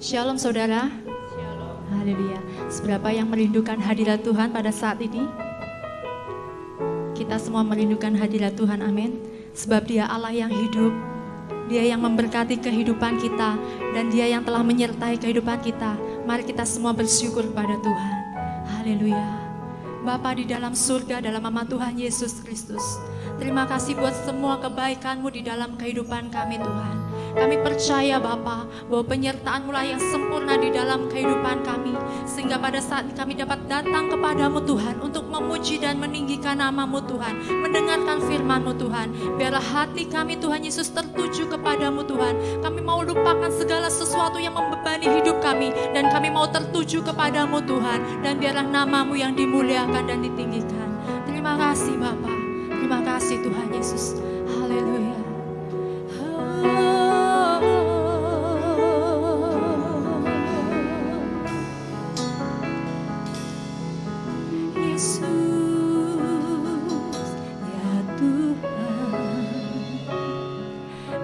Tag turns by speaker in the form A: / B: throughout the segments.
A: Shalom saudara. Haleluya. Seberapa yang merindukan hadirat Tuhan pada saat ini? Kita semua merindukan hadirat Tuhan, amin. Sebab Dia Allah yang hidup, Dia yang memberkati kehidupan kita, dan Dia yang telah menyertai kehidupan kita. Mari kita semua bersyukur kepada Tuhan. Haleluya. Bapa di dalam surga, dalam nama Tuhan Yesus Kristus, terima kasih buat semua kebaikan-Mu di dalam kehidupan kami Tuhan. Kami percaya Bapa bahwa penyertaan-Mu lah yang sempurna di dalam kehidupan kami, sehingga pada saat kami dapat datang kepadamu Tuhan untuk memuji dan meninggikan nama-Mu Tuhan, mendengarkan firman-Mu Tuhan. Biarlah hati kami Tuhan Yesus tertuju kepadamu Tuhan. Kami mau lupakan segala sesuatu yang membebani hidup kami, dan kami mau tertuju kepadamu Tuhan. Dan biarlah nama-Mu yang dimuliakan dan ditinggikan. Terima kasih Bapa. Terima kasih Tuhan Yesus. Haleluya.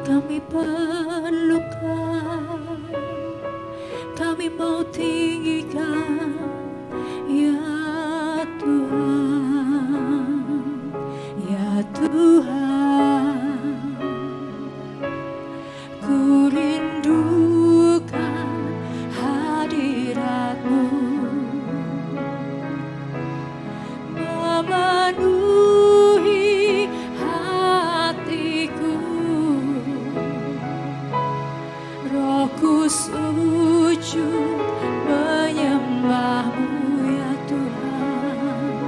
B: Kami perlukan, kami mau tinggikan, ya Tuhan, ya Tuhan. Ku rindukan hadirat-Mu, memenuhi hatiku. Rohku sujud menyembah-Mu, ya Tuhan,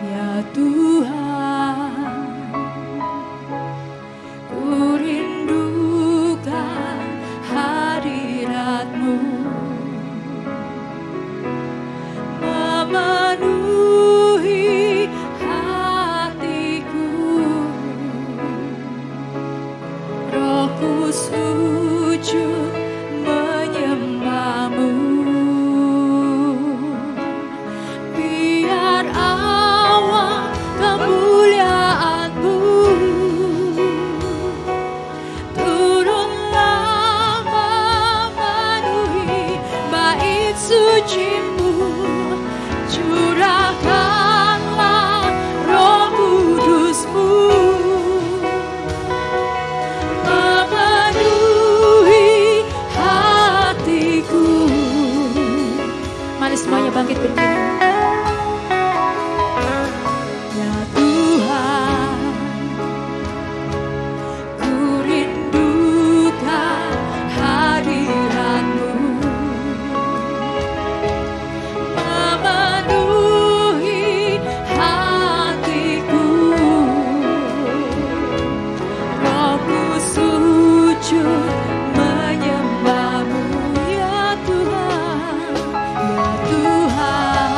B: ya Tuhan. Ku rindukan hadirat-Mu, memenuhi hatiku. Rohku sujud menyembah-Mu. Biar awan kemuliaan-Mu turunlah memenuhi bait suci-Mu. Curahkanlah Roh Kudus-Mu, memenuhi hatiku. Mari semuanya bangkit berdiri. Ya Tuhan, ku rindukan hadirat-Mu, memenuhi hatiku. Rohku sujud menyembah-Mu, ya Tuhan, ya Tuhan.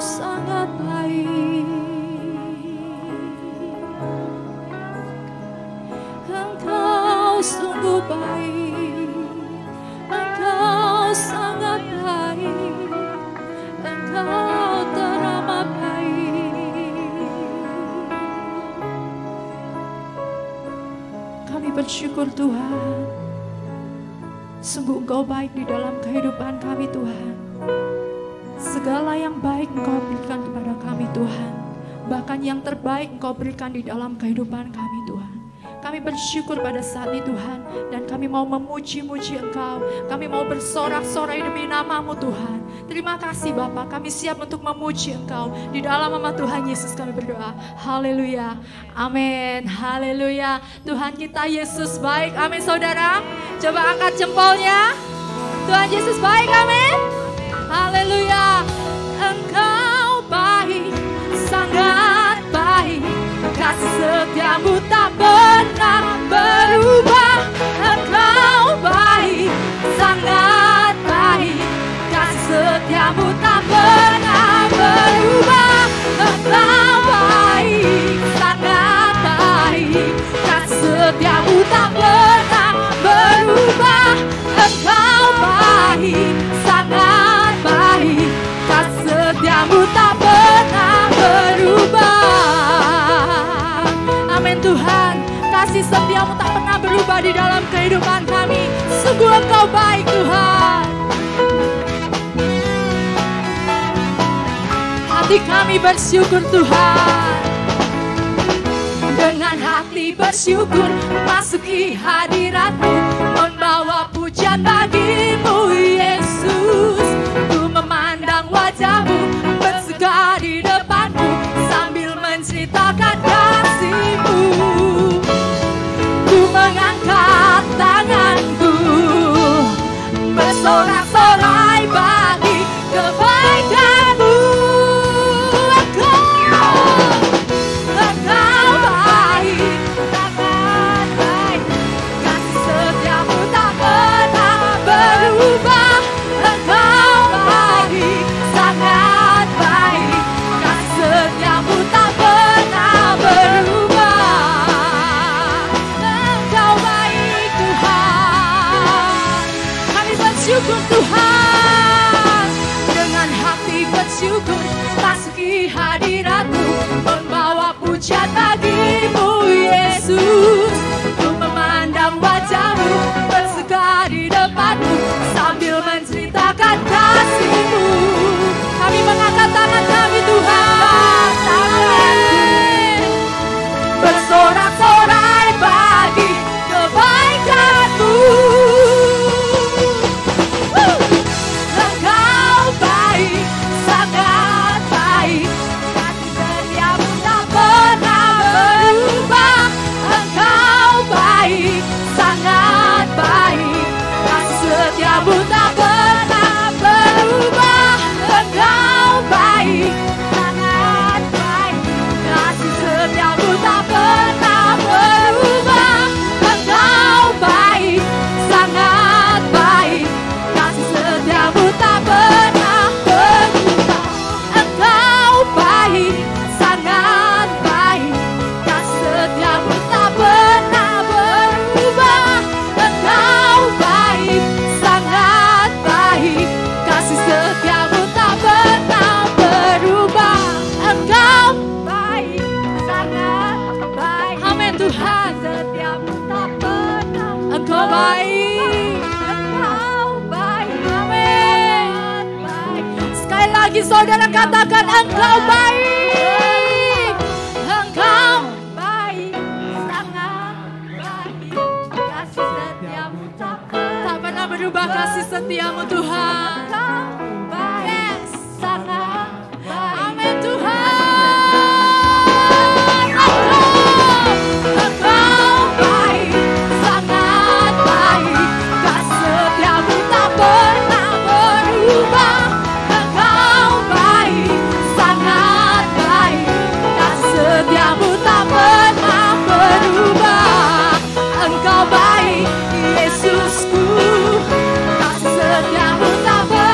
B: sangat baik. Engkau sungguh baik. Engkau sangat baik. Engkau teramat baik.
A: Kami bersyukur Tuhan. Sungguh Engkau baik di dalam kehidupan kami Tuhan. Segala yang baik Engkau berikan kepada kami Tuhan. Bahkan yang terbaik Engkau berikan di dalam kehidupan kami Tuhan. Kami bersyukur pada saat ini Tuhan. Dan kami mau memuji-muji Engkau. Kami mau bersorak-sorai demi nama-Mu Tuhan. Terima kasih Bapa. Kami siap untuk memuji Engkau. Di dalam nama Tuhan Yesus kami berdoa. Haleluya. Amin. Haleluya. Tuhan kita Yesus baik. Amin saudara. Coba angkat jempolnya. Tuhan Yesus baik. Amin. Haleluya. Engkau baik. Sangat baik. Kasih setiamu tak pernah berubah. Engkau baik, sangat baik. Kasih setiamu tak pernah berubah. Engkau baik, sangat baik. Kasih setiamu tak pernah berubah. Engkau baik, sangat baik. Kasih setiamu tak pernah berubah. Amin Tuhan, kasih setiamu tak pernah berubah di dalam kehidupan kami. Sungguh Engkau baik Tuhan. Hati kami bersyukur Tuhan. Dengan hati bersyukur masuki hadirat-Mu, membawa pujian bagi-Mu Yesus. Ku memandang wajah-Mu, bersegar di depan-Mu, sambil menceritakan kasih-Mu. Ku mengangkat tanganku, bersorak-sorai bagi kebaikan-Mu. Engkau baik, sangat baik. Kasih setiamu tak pernah berubah. Engkau baik, sangat baik. Kasih setiamu tak pernah berubah. Engkau baik Tuhan. Kami bersyukur Tuhan. Dengan hati bersyukur masuki hadirat-Mu, membawa pujian bagi-Mu Yesus. Ku memandang wajah-Mu, bersegar di depan-Mu, sambil menceritakan kasih-Mu. Kami mengangkat tangan kami Tuhan. Amin. Bersorak-sorai bagi kebaikan-Mu. Engkau baik, sangat baik. Kasih setiamu tak pernah berubah. Engkau baik, sangat baik. Kasih setiamu tak pernah berubah. Engkau baik, sangat baik. Kasih setiamu tak pernah berubah. Engkau baik, sangat baik. Kasih setiamu tak pernah berubah. Engkau baik, sangat baik. Kasih setiamu tak pernah berubah. Engkau baik, sangat baik. Kasih setiamu tak pernah berubah. Engkau baik, sangat baik. Amin Tuhan. Setiamu tak pernah. Engkau baik. Engkau baik. Amin. Sekali lagi saudara katakan Engkau baik. Engkau baik, sangat baik. Kasih setiamu tak pernah berubah. Kasih setiamu Tuhan. Engkau baik, yes, sangat baik. Amin Tuhan. Engkau baik, sangat baik. Kasih setiamu tak pernah berubah. Engkau baik, sangat baik. Kasih setiamu tak pernah berubah. Engkau baik, Yesusku. Kasih setiamu tak pernah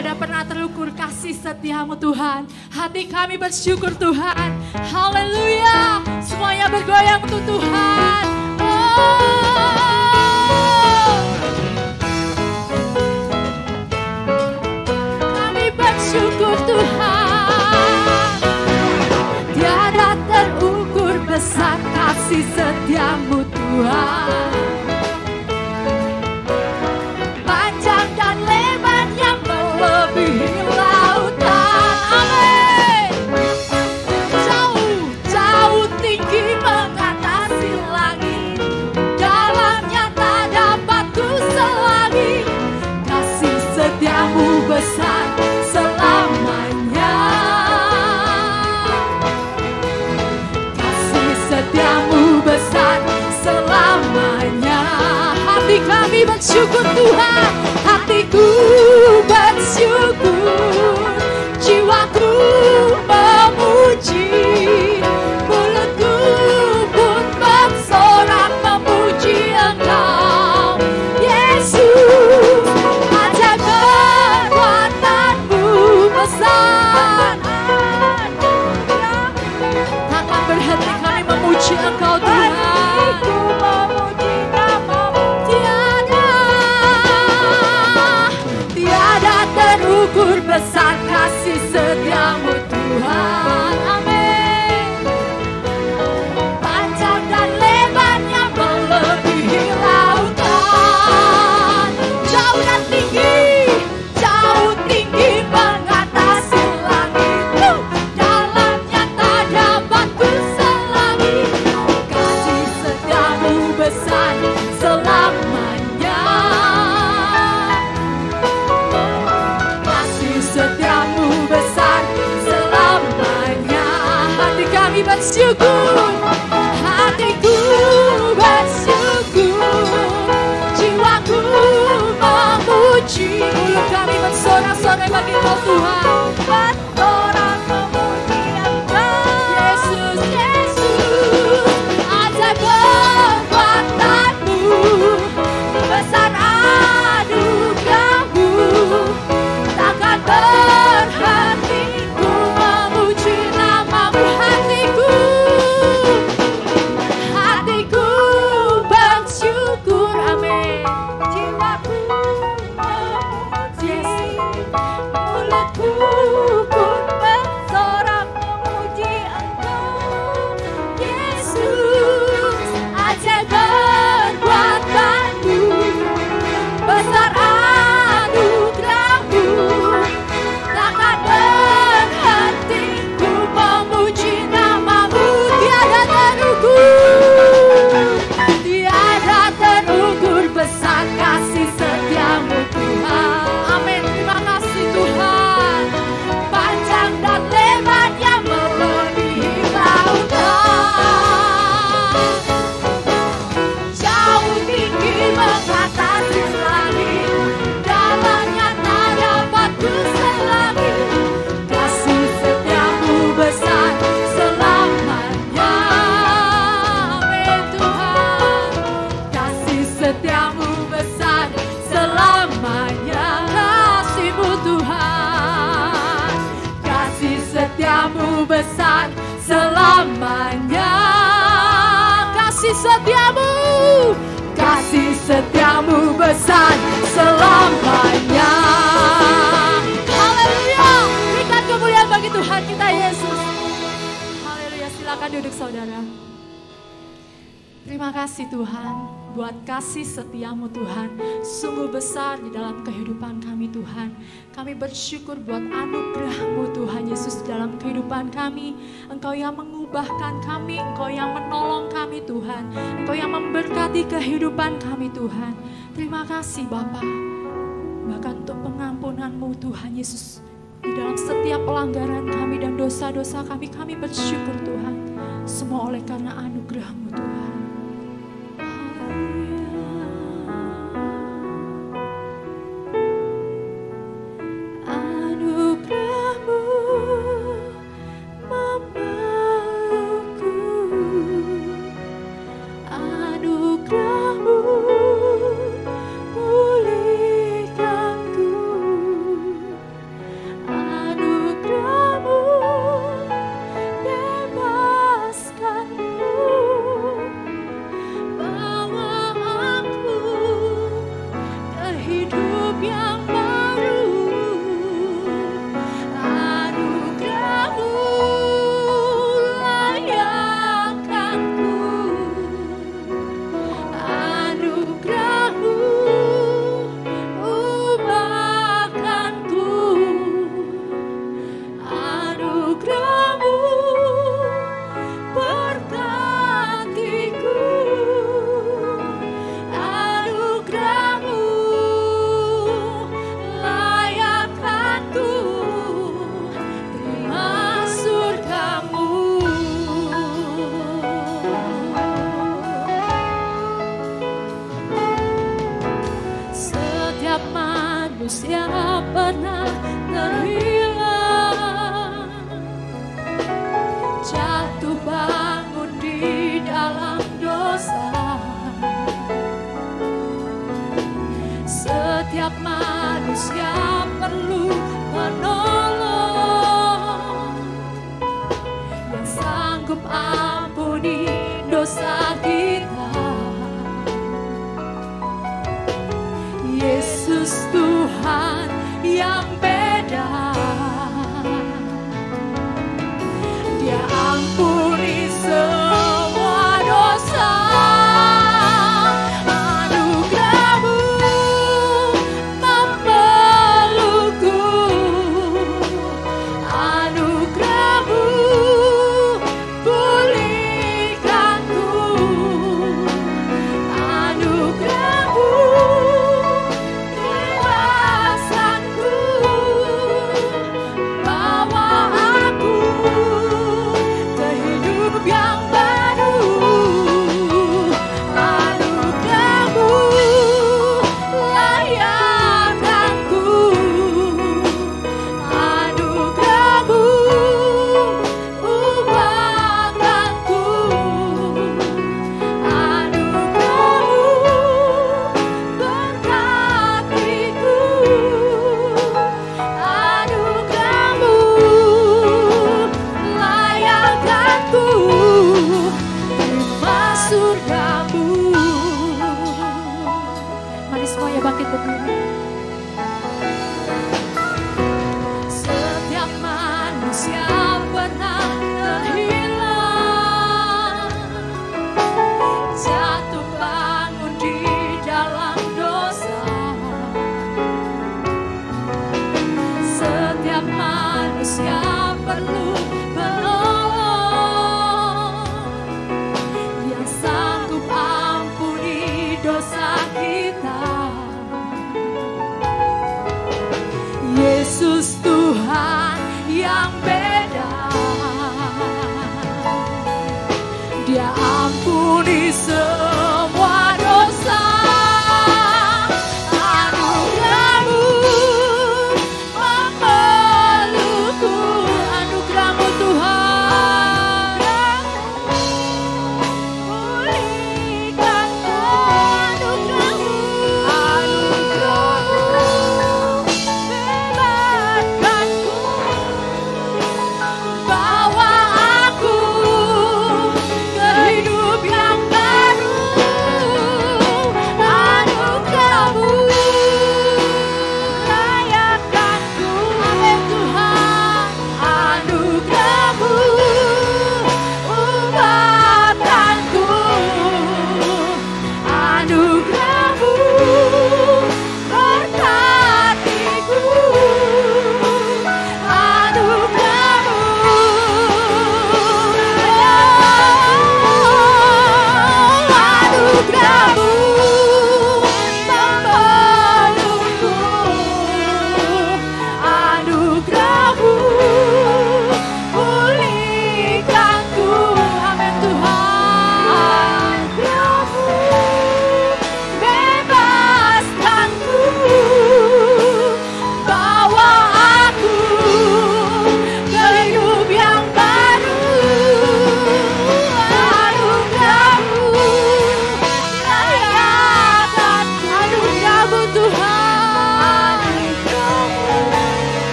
A: Tiada pernah terukur kasih setiamu Tuhan. Hati kami bersyukur Tuhan. Haleluya. Semuanya bergoyang untuk Tuhan. Kami bersyukur Tuhan. Tiada terukur besar kasih setiamu Tuhan. Panjang dan lebarnya melebihi lautan. Amin. Jauh, jauh tinggi mengatasi langit. Dalamnya tak dapat ku selangi. Kasih setiamu besar selamanya. Kasih setiamu besar selamanya. Hati kami bersyukur Tuhan. Hatiku bersyukur, jiwaku memuji, mulutku pun bersorak memuji Engkau, Yesus. Ajaib kekuatanmu besar, takkan berhenti kami memuji Engkau Tuhan. Terukur besar kasih setiamu Tuhan. Amin. Panjang dan lebarnya melebihi lautan. Jauh dan tinggi, jauh tinggi mengatasi langit. Dalamnya tak dapat ku selangi. Kasih setiamu besar selamanya. Setiamu besar selamanya. Hati kami bersyukur, hatiku bersyukur, jiwaku memuji. Mulut kami bersorak-sorai bagi Kau Tuhan. Bersorak memuji Engkau, Yesus, Yesus. Ajaib kekuatanmu besar anugerahmu. Takkan berhenti ku memuji namamu. Hatiku bersyukur. Amin. Jiwaku memuji, mulutku pun bersorak memuji Engkau, Yesus. Ajaib kekuatanmu besar anugerahmu. Takkan berhenti ku memuji namamu. Tiada terukur, tiada terukur besar kasih setiamu Tuhan. Amin. Terima kasih Tuhan. Panjang dan lebarnya melebihi lautan. Jauh tinggi mengatasi langit. Dalamnya tak dapat ku selangi. Kasih setiamu besar selamanya. Amin Tuhan. Kasih setiamu besar selamanya. Kasih-Mu Tuhan. Kasih setiamu besar selamanya. Kasih setiamu, kasih setiamu besar selamanya. Haleluya. Berikan kemuliaan bagi Tuhan kita Yesus. Haleluya. Silakan duduk saudara. Terima kasih Tuhan buat kasih setiamu Tuhan. Sungguh besar di dalam kehidupan kami Tuhan. Kami bersyukur buat anugerah-Mu Tuhan Yesus dalam kehidupan kami. Engkau yang mengubahkan kami, Engkau yang menolong kami Tuhan. Engkau yang memberkati kehidupan kami Tuhan. Terima kasih Bapa. Bahkan untuk pengampunan-Mu Tuhan Yesus. Di dalam setiap pelanggaran kami dan dosa-dosa kami bersyukur Tuhan. Semua oleh karena anugerah-Mu Tuhan.
B: manusia pernah terhilang, jatuh bangun di dalam dosa. Setiap manusia perlu penolong yang sanggup ampuni dosa kita. Yesus Tuhan yang beda, Dia ampuni semua dosa. Anugerah-Mu memelukku, anugerah-Mu pulihkanku, anugerah-Mu kuasaku, bawa aku ke hidup yang baru. Anugerah-Mu layakkanku, anugerah-Mu ubahkanku, anugerah-Mu berkatiku, anugerah-Mu layakkanku, terima surga-Mu. Mari semuanya bangkit berdiri. Setiap manusia pernah terhilang, jatuh bangun di dalam dosa. Setiap manusia perlu penolong yang sanggup ampuni dosa kita. Yesus Tuhan yang beda, Dia ampuni semua dosa. Anugerah-Mu memelukku, anugerah-Mu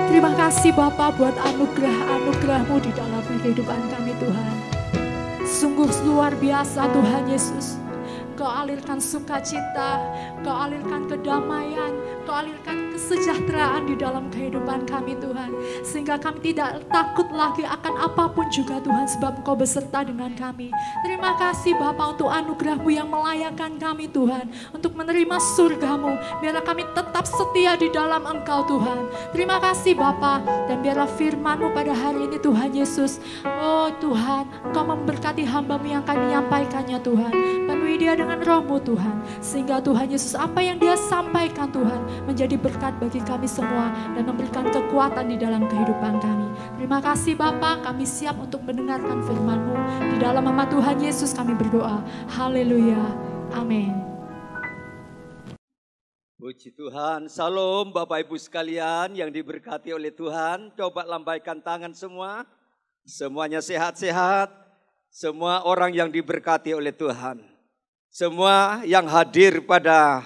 B: Terima kasih Bapa buat anugerah-anugerah-Mu di dalam kehidupan kami Tuhan. Sungguh luar biasa Tuhan Yesus. Kau alirkan sukacita, Kau alirkan kedamaian, Kau alirkan kesejahteraan di dalam kehidupan kami Tuhan. Sehingga kami tidak takut lagi akan apapun juga Tuhan, sebab Engkau beserta dengan kami. Terima kasih Bapa untuk anugerah-Mu yang melayakkan kami Tuhan, untuk menerima surga-Mu. Biarlah kami tetap setia di dalam Engkau Tuhan. Terima kasih Bapa, dan biarlah firman-Mu pada hari ini Tuhan Yesus. Oh Tuhan, Engkau memberkati hamba-Mu yang kami nyampaikannya Tuhan. Penuhi dia dengan Roh-Mu Tuhan, sehingga Tuhan Yesus apa yang dia sampaikan Tuhan menjadi berkat bagi kami semua dan memberikan kekuatan di dalam kehidupan kami. Terima kasih Bapa, kami siap untuk mendengarkan firman-Mu. Di dalam nama Tuhan Yesus kami berdoa. Haleluya. Amin.
C: Puji Tuhan, salam Bapak Ibu sekalian yang diberkati oleh Tuhan. Coba lambaikan tangan semua. Semuanya sehat-sehat. Semua orang yang diberkati oleh Tuhan. Semua yang hadir pada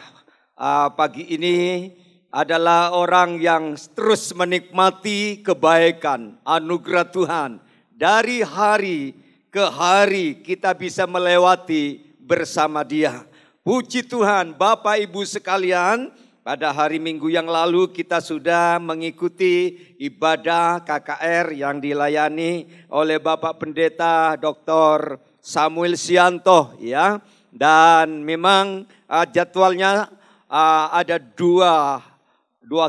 C: pagi ini adalah orang yang terus menikmati kebaikan, anugerah Tuhan. Dari hari ke hari kita bisa melewati bersama Dia. Puji Tuhan, Bapak Ibu sekalian, pada hari Minggu yang lalu kita sudah mengikuti ibadah KKR yang dilayani oleh Bapak Pendeta Dr. Samuel Sianto, ya. Dan memang jadwalnya ada dua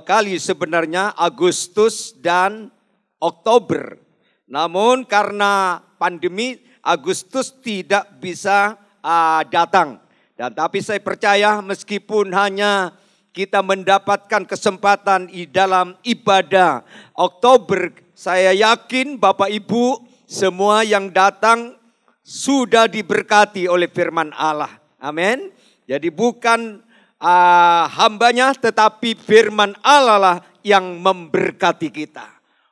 C: kali sebenarnya, Agustus dan Oktober. Namun karena pandemi Agustus tidak bisa datang. Dan tapi saya percaya meskipun hanya kita mendapatkan kesempatan di dalam ibadah Oktober, saya yakin Bapak Ibu semua yang datang sudah diberkati oleh firman Allah. Amin. Jadi bukan hambanya, tetapi firman Allah lah yang memberkati kita.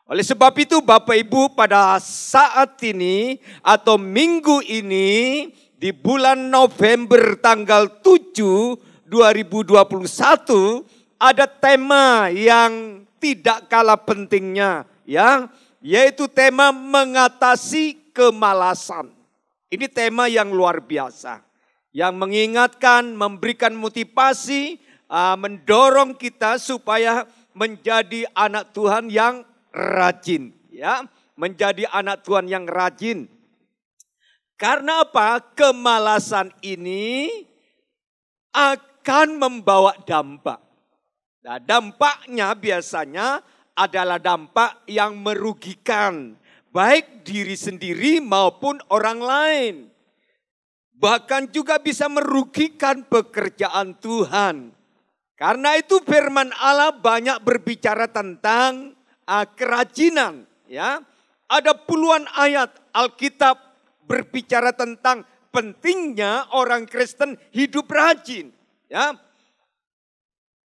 C: Oleh sebab itu Bapak Ibu, pada saat ini atau minggu ini di bulan November tanggal 7 2021 ada tema yang tidak kalah pentingnya, ya, yaitu tema mengatasi kemalasan. Ini tema yang luar biasa, yang mengingatkan, memberikan motivasi, mendorong kita supaya menjadi anak Tuhan yang rajin, ya, menjadi anak Tuhan yang rajin. Karena apa? Kemalasan ini akan membawa dampak. Nah, dampaknya biasanya adalah dampak yang merugikan, baik diri sendiri maupun orang lain. Bahkan juga bisa merugikan pekerjaan Tuhan. Karena itu firman Allah banyak berbicara tentang kerajinan. Ya, ada puluhan ayat Alkitab berbicara tentang pentingnya orang Kristen hidup rajin. Ya,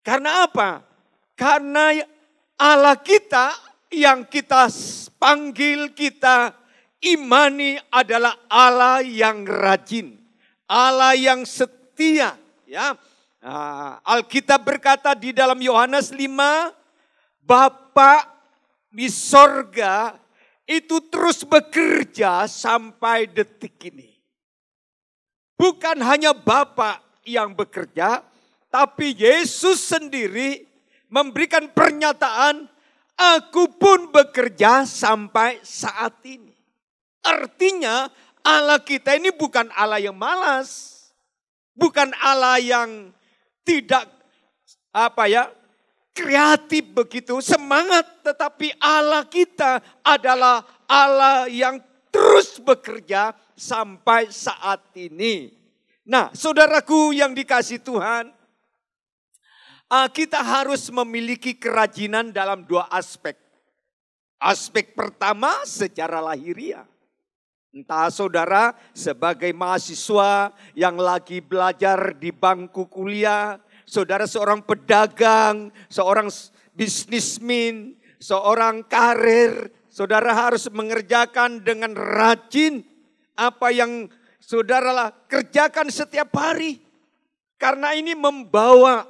C: karena apa? Karena Allah kita yang kita panggil, kita imani adalah Allah yang rajin, Allah yang setia. Ya, Alkitab berkata di dalam Yohanes 5, Bapa di sorga itu terus bekerja sampai detik ini. Bukan hanya Bapa yang bekerja, tapi Yesus sendiri memberikan pernyataan, Aku pun bekerja sampai saat ini. Artinya Allah kita ini bukan Allah yang malas. Bukan Allah yang tidak kreatif begitu, semangat. Tetapi Allah kita adalah Allah yang terus bekerja sampai saat ini. Nah, saudaraku yang dikasihi Tuhan, kita harus memiliki kerajinan dalam dua aspek. Aspek pertama secara lahiriah. Entah saudara sebagai mahasiswa yang lagi belajar di bangku kuliah, saudara seorang pedagang, seorang bisnismen, seorang karir, saudara harus mengerjakan dengan rajin apa yang saudara kerjakan setiap hari. Karena ini membawa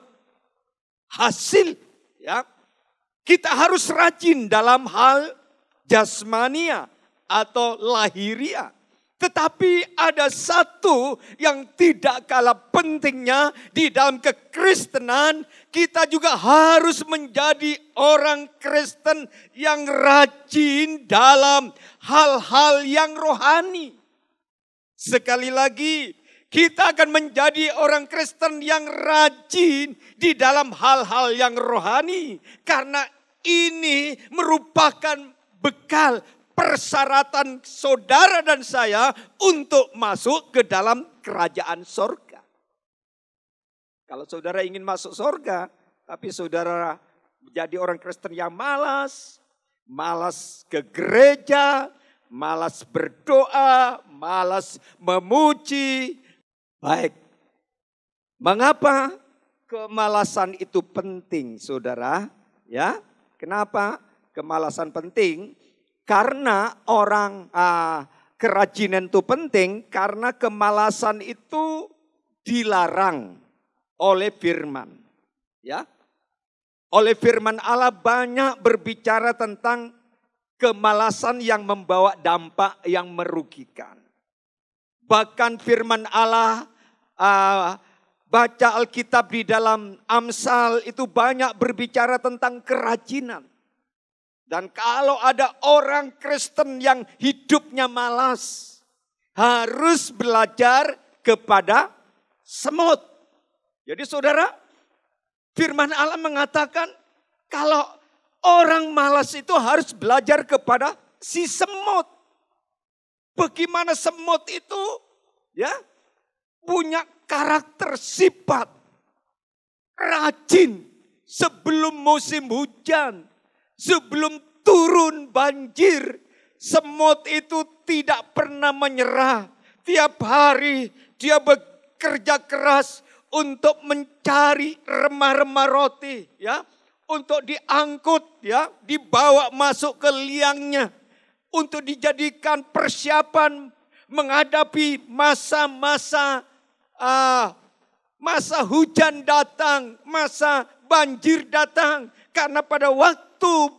C: hasil, ya. Kita harus rajin dalam hal jasmania atau lahiria. Tetapi ada satu yang tidak kalah pentingnya di dalam kekristenan. Kita juga harus menjadi orang Kristen yang rajin dalam hal-hal yang rohani. Sekali lagi, kita akan menjadi orang Kristen yang rajin di dalam hal-hal yang rohani. Karena ini merupakan bekal persyaratan saudara dan saya untuk masuk ke dalam kerajaan sorga. Kalau saudara ingin masuk sorga, tapi saudara menjadi orang Kristen yang malas ke gereja, malas berdoa, malas memuji. Baik, mengapa kemalasan itu penting, saudara? Ya, kenapa kemalasan penting? Karena kerajinan itu penting karena kemalasan itu dilarang oleh firman. Ya. Oleh firman Allah banyak berbicara tentang kemalasan yang membawa dampak yang merugikan. Bahkan firman Allah baca Alkitab di dalam Amsal itu banyak berbicara tentang kerajinan. Dan kalau ada orang Kristen yang hidupnya malas, harus belajar kepada semut. Jadi saudara, firman Allah mengatakan kalau orang malas itu harus belajar kepada si semut. Bagaimana semut itu ya punya karakter sifat rajin sebelum musim hujan. Sebelum turun banjir, semut itu tidak pernah menyerah. Tiap hari dia bekerja keras untuk mencari remah-remah roti, ya, untuk diangkut, ya, dibawa masuk ke liangnya, untuk dijadikan persiapan menghadapi masa-masa hujan datang, masa banjir datang. Karena pada waktu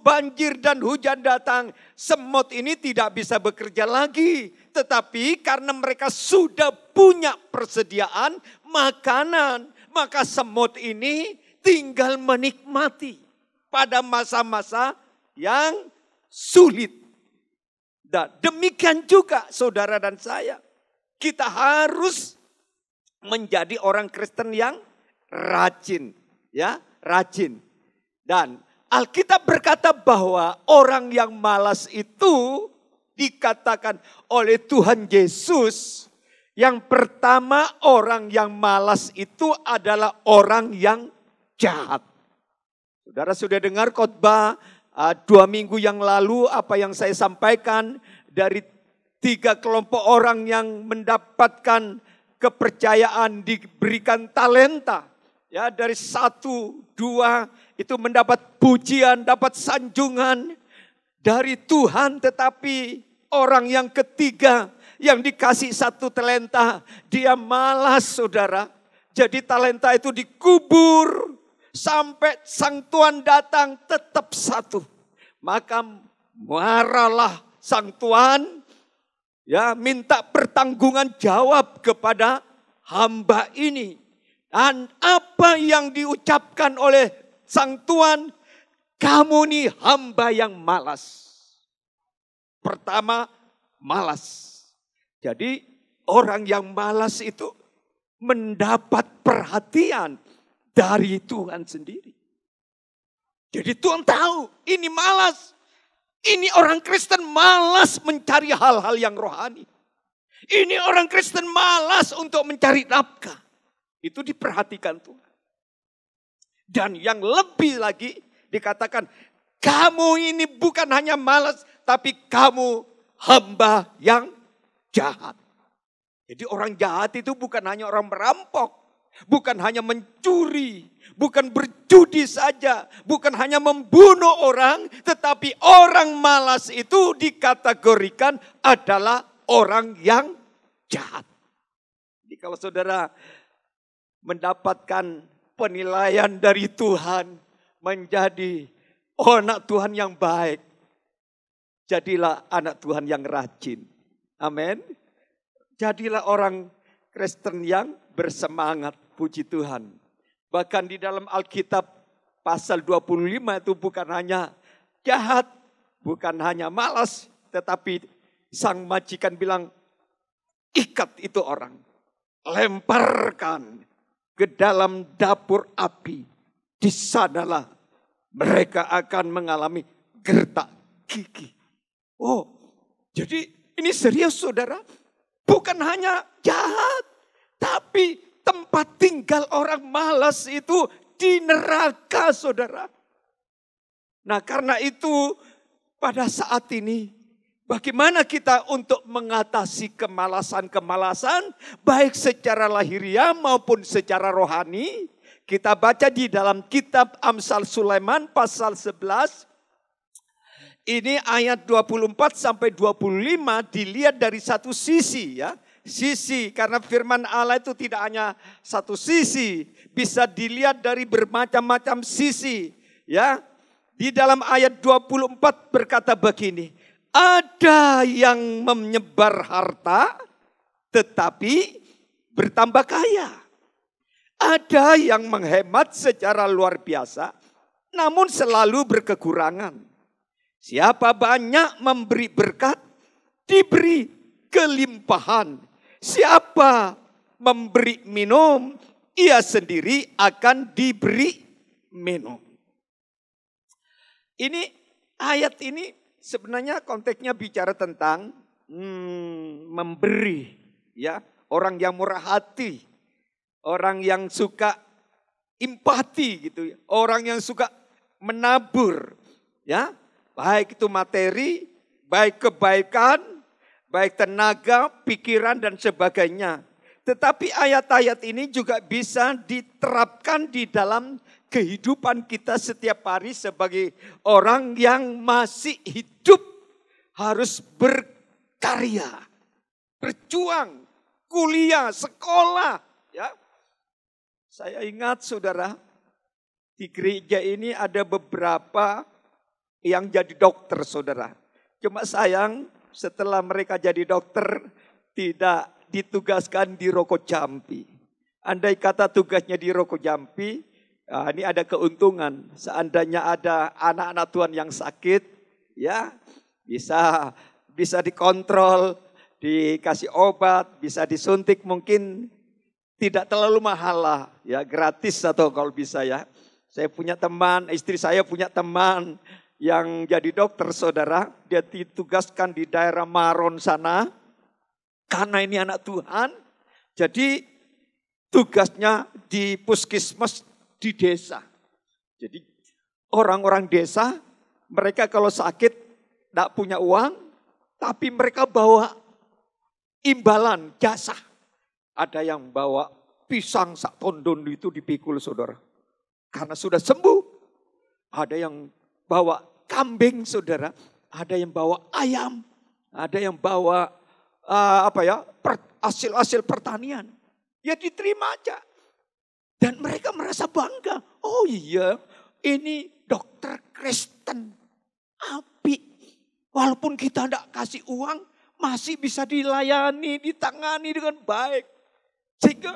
C: banjir dan hujan datang, semut ini tidak bisa bekerja lagi. Tetapi karena mereka sudah punya persediaan makanan, maka semut ini tinggal menikmati pada masa-masa yang sulit. Dan demikian juga saudara dan saya, kita harus menjadi orang Kristen yang rajin, ya, rajin. Dan Alkitab berkata bahwa orang yang malas itu dikatakan oleh Tuhan Yesus. Yang pertama, orang yang malas itu adalah orang yang jahat. Saudara sudah dengar khotbah 2 minggu yang lalu apa yang saya sampaikan dari 3 kelompok orang yang mendapatkan kepercayaan, diberikan talenta. Ya, dari 1, 2 itu mendapat pujian, dapat sanjungan dari Tuhan. Tetapi orang yang ketiga yang dikasih 1 talenta, dia malas saudara. Jadi talenta itu dikubur sampai sang Tuan datang tetap 1. Maka marahlah sang Tuan, ya, minta pertanggungan jawab kepada hamba ini. Dan apa yang diucapkan oleh sang Tuan, kamu nih hamba yang malas. Pertama, malas. Jadi orang yang malas itu mendapat perhatian dari Tuhan sendiri. Jadi Tuhan tahu ini malas. Ini orang Kristen malas mencari hal-hal yang rohani. Ini orang Kristen malas untuk mencari nafkah. Itu diperhatikan Tuhan. Dan yang lebih lagi dikatakan, kamu ini bukan hanya malas, tapi kamu hamba yang jahat. Jadi orang jahat itu bukan hanya orang merampok, bukan hanya mencuri, bukan berjudi saja, bukan hanya membunuh orang, tetapi orang malas itu dikategorikan adalah orang yang jahat. Jadi kalau saudara mendapatkan penilaian dari Tuhan menjadi Oh, anak Tuhan yang baik. Jadilah anak Tuhan yang rajin. Amin. Jadilah orang Kristen yang bersemangat. Puji Tuhan. Bahkan di dalam Alkitab pasal 25 itu bukan hanya jahat, bukan hanya malas, tetapi sang majikan bilang, ikat itu orang. Lemparkan ke dalam dapur api. Di sanalah mereka akan mengalami gertak gigi. Oh, jadi ini serius saudara. Bukan hanya jahat, tapi tempat tinggal orang malas itu di neraka saudara. Nah karena itu pada saat ini bagaimana kita untuk mengatasi kemalasan-kemalasan baik secara lahiriah maupun secara rohani. Kita baca di dalam kitab Amsal Sulaiman pasal 11. Ini ayat 24 sampai 25 dilihat dari satu sisi ya. Sisi karena firman Allah itu tidak hanya satu sisi. Bisa dilihat dari bermacam-macam sisi ya. Di dalam ayat 24 berkata begini. Ada yang menyebar harta tetapi bertambah kaya. Ada yang menghemat secara luar biasa namun selalu berkekurangan. Siapa banyak memberi berkat, diberi kelimpahan. Siapa memberi minum, ia sendiri akan diberi minum. Ini ayat ini sebenarnya konteksnya bicara tentang memberi. Ya, orang yang murah hati, orang yang suka empati gitu, orang yang suka menabur, ya. Baik itu materi, baik kebaikan, baik tenaga, pikiran dan sebagainya. Tetapi ayat-ayat ini juga bisa diterapkan di dalam kehidupan kita setiap hari sebagai orang yang masih hidup. Harus berkarya, berjuang, kuliah, sekolah. Ya. Saya ingat saudara, di gereja ini ada beberapa yang jadi dokter saudara. Cuma sayang setelah mereka jadi dokter tidak ditugaskan di Roko Jampi. Andai kata tugasnya di Roko Jampi, ini ada keuntungan. Seandainya ada anak-anak Tuhan yang sakit, ya bisa dikontrol, dikasih obat, bisa disuntik mungkin tidak terlalu mahal lah, ya gratis atau kalau bisa ya. Saya punya teman, istri saya punya teman yang jadi dokter saudara, dia ditugaskan di daerah Maron sana, karena ini anak Tuhan, jadi tugasnya di puskesmas di desa. Jadi orang-orang desa, mereka kalau sakit tidak punya uang, tapi mereka bawa imbalan jasa. Ada yang bawa pisang sak tondon itu dipikul saudara, karena sudah sembuh. Ada yang bawa kambing saudara, ada yang bawa ayam, ada yang bawa hasil-hasil pertanian. Ya diterima aja. Dan mereka merasa bangga. Oh iya, ini dokter Kristen. Apik. Walaupun kita tidak kasih uang, masih bisa dilayani, ditangani dengan baik. Sehingga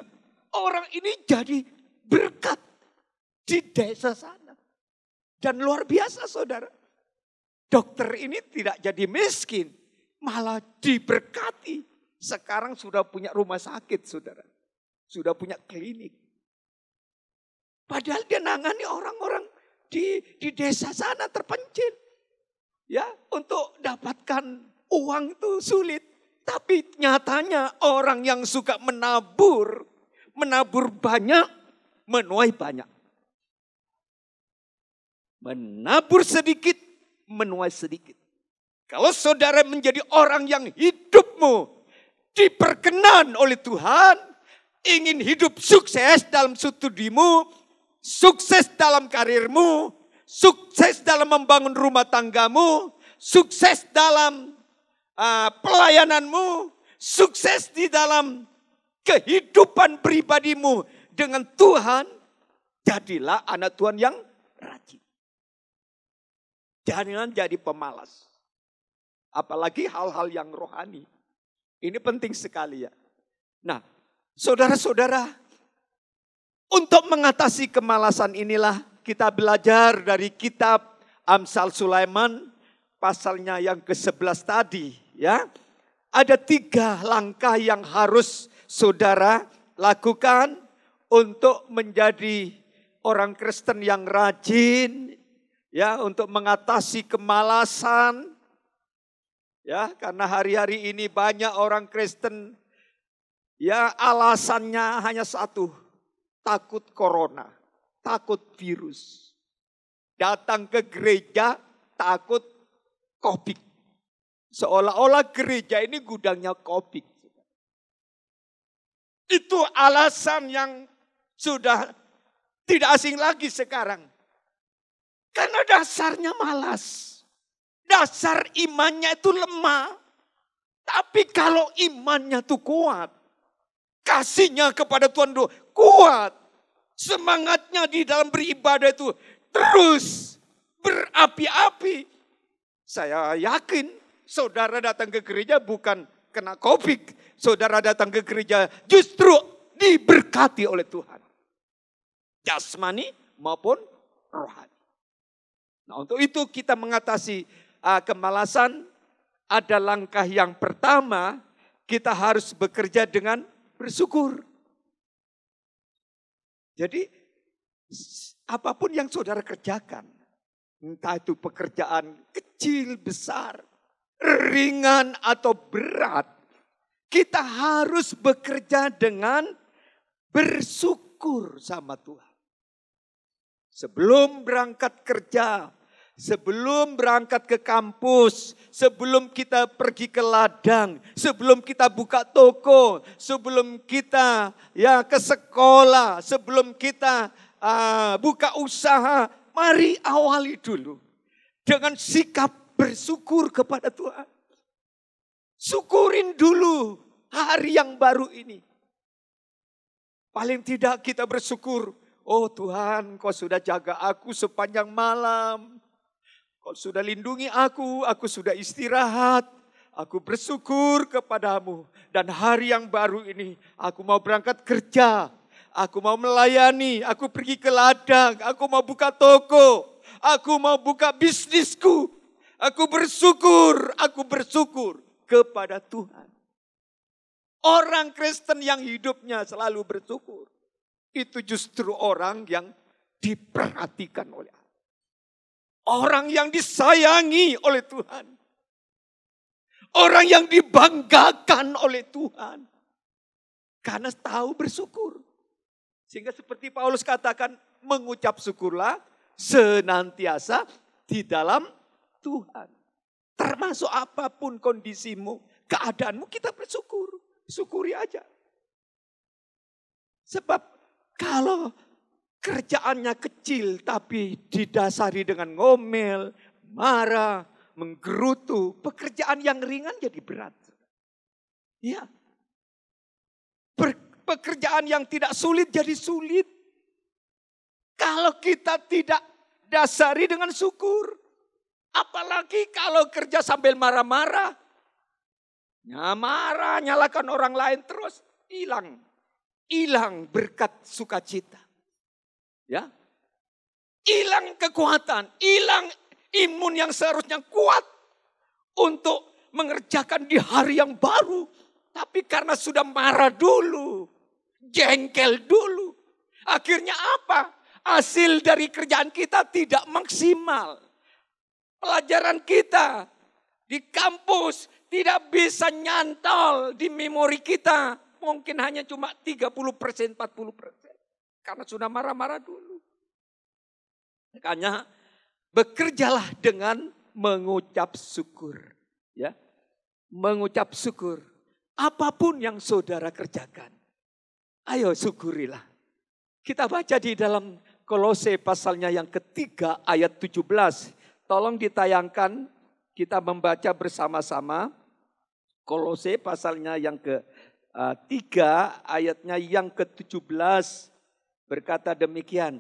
C: orang ini jadi berkat di desa sana. Dan luar biasa saudara. Dokter ini tidak jadi miskin. Malah diberkati. Sekarang sudah punya rumah sakit saudara. Sudah punya klinik. Padahal dia nangani orang-orang di desa sana terpencil. Ya, untuk dapatkan uang itu sulit. Tapi nyatanya orang yang suka menabur banyak, menuai banyak. Menabur sedikit, menuai sedikit. Kalau saudara menjadi orang yang hidupmu diperkenan oleh Tuhan, ingin hidup sukses dalam studimu, sukses dalam karirmu, sukses dalam membangun rumah tanggamu, sukses dalam pelayananmu, sukses di dalam kehidupan pribadimu dengan Tuhan, jadilah anak Tuhan yang rajin. Jangan jadi pemalas. Apalagi hal-hal yang rohani. Ini penting sekali ya. Nah, saudara-saudara, untuk mengatasi kemalasan inilah kita belajar dari kitab Amsal Sulaiman pasalnya yang ke-11 tadi ya. Ada 3 langkah yang harus saudara lakukan untuk menjadi orang Kristen yang rajin ya, untuk mengatasi kemalasan. Ya, karena hari-hari ini banyak orang Kristen ya alasannya hanya satu, takut corona, takut virus. Datang ke gereja takut COVID. Seolah-olah gereja ini gudangnya COVID. Itu alasan yang sudah tidak asing lagi sekarang. Karena dasarnya malas. Dasar imannya itu lemah. Tapi kalau imannya itu kuat. Kasihnya kepada Tuhan itu kuat. Semangatnya di dalam beribadah itu terus berapi-api. Saya yakin saudara datang ke gereja bukan kena COVID. Saudara datang ke gereja justru diberkati oleh Tuhan. Jasmani maupun rohani. Nah, untuk itu kita mengatasi kemalasan. Ada langkah yang pertama, kita harus bekerja dengan bersyukur. Jadi apapun yang saudara kerjakan, entah itu pekerjaan kecil, besar, ringan atau berat, kita harus bekerja dengan bersyukur sama Tuhan. Sebelum berangkat kerja, sebelum berangkat ke kampus, sebelum kita pergi ke ladang, sebelum kita buka toko, sebelum kita ke sekolah, sebelum kita buka usaha, mari awali dulu dengan sikap bersyukur kepada Tuhan. Syukurin dulu hari yang baru ini. Paling tidak kita bersyukur, oh Tuhan, Kau sudah jaga aku sepanjang malam. Kau sudah lindungi aku sudah istirahat. Aku bersyukur kepadamu. Dan hari yang baru ini aku mau berangkat kerja. Aku mau melayani, aku pergi ke ladang, aku mau buka toko. Aku mau buka bisnisku. Aku bersyukur kepada Tuhan. Orang Kristen yang hidupnya selalu bersyukur. Itu justru orang yang diperhatikan oleh Allah. Orang yang disayangi oleh Tuhan. Orang yang dibanggakan oleh Tuhan. Karena tahu bersyukur. Sehingga seperti Paulus katakan, mengucap syukurlah senantiasa di dalam Tuhan. Termasuk apapun kondisimu, keadaanmu, kita bersyukur. Syukuri aja. Sebab kalau kerjaannya kecil tapi didasari dengan ngomel, marah, menggerutu, pekerjaan yang ringan jadi berat. Ya. Pekerjaan yang tidak sulit jadi sulit. Kalau kita tidak dasari dengan syukur. Apalagi kalau kerja sambil marah-marah. Marah, nyalakan orang lain terus hilang. Hilang berkat sukacita. Ya. Hilang kekuatan, hilang imun yang seharusnya kuat untuk mengerjakan di hari yang baru. Tapi karena sudah marah dulu, jengkel dulu. Akhirnya apa? Hasil dari kerjaan kita tidak maksimal. Pelajaran kita di kampus tidak bisa nyantol di memori kita. Mungkin hanya cuma 30%, 40%. Karena sudah marah-marah dulu. Makanya bekerjalah dengan mengucap syukur. Ya, mengucap syukur. Apapun yang saudara kerjakan. Ayo syukurilah. Kita baca di dalam Kolose pasalnya yang ketiga ayat 17. Tolong ditayangkan, kita membaca bersama-sama. Kolose pasalnya yang ketiga ayatnya yang ke-17 berkata demikian.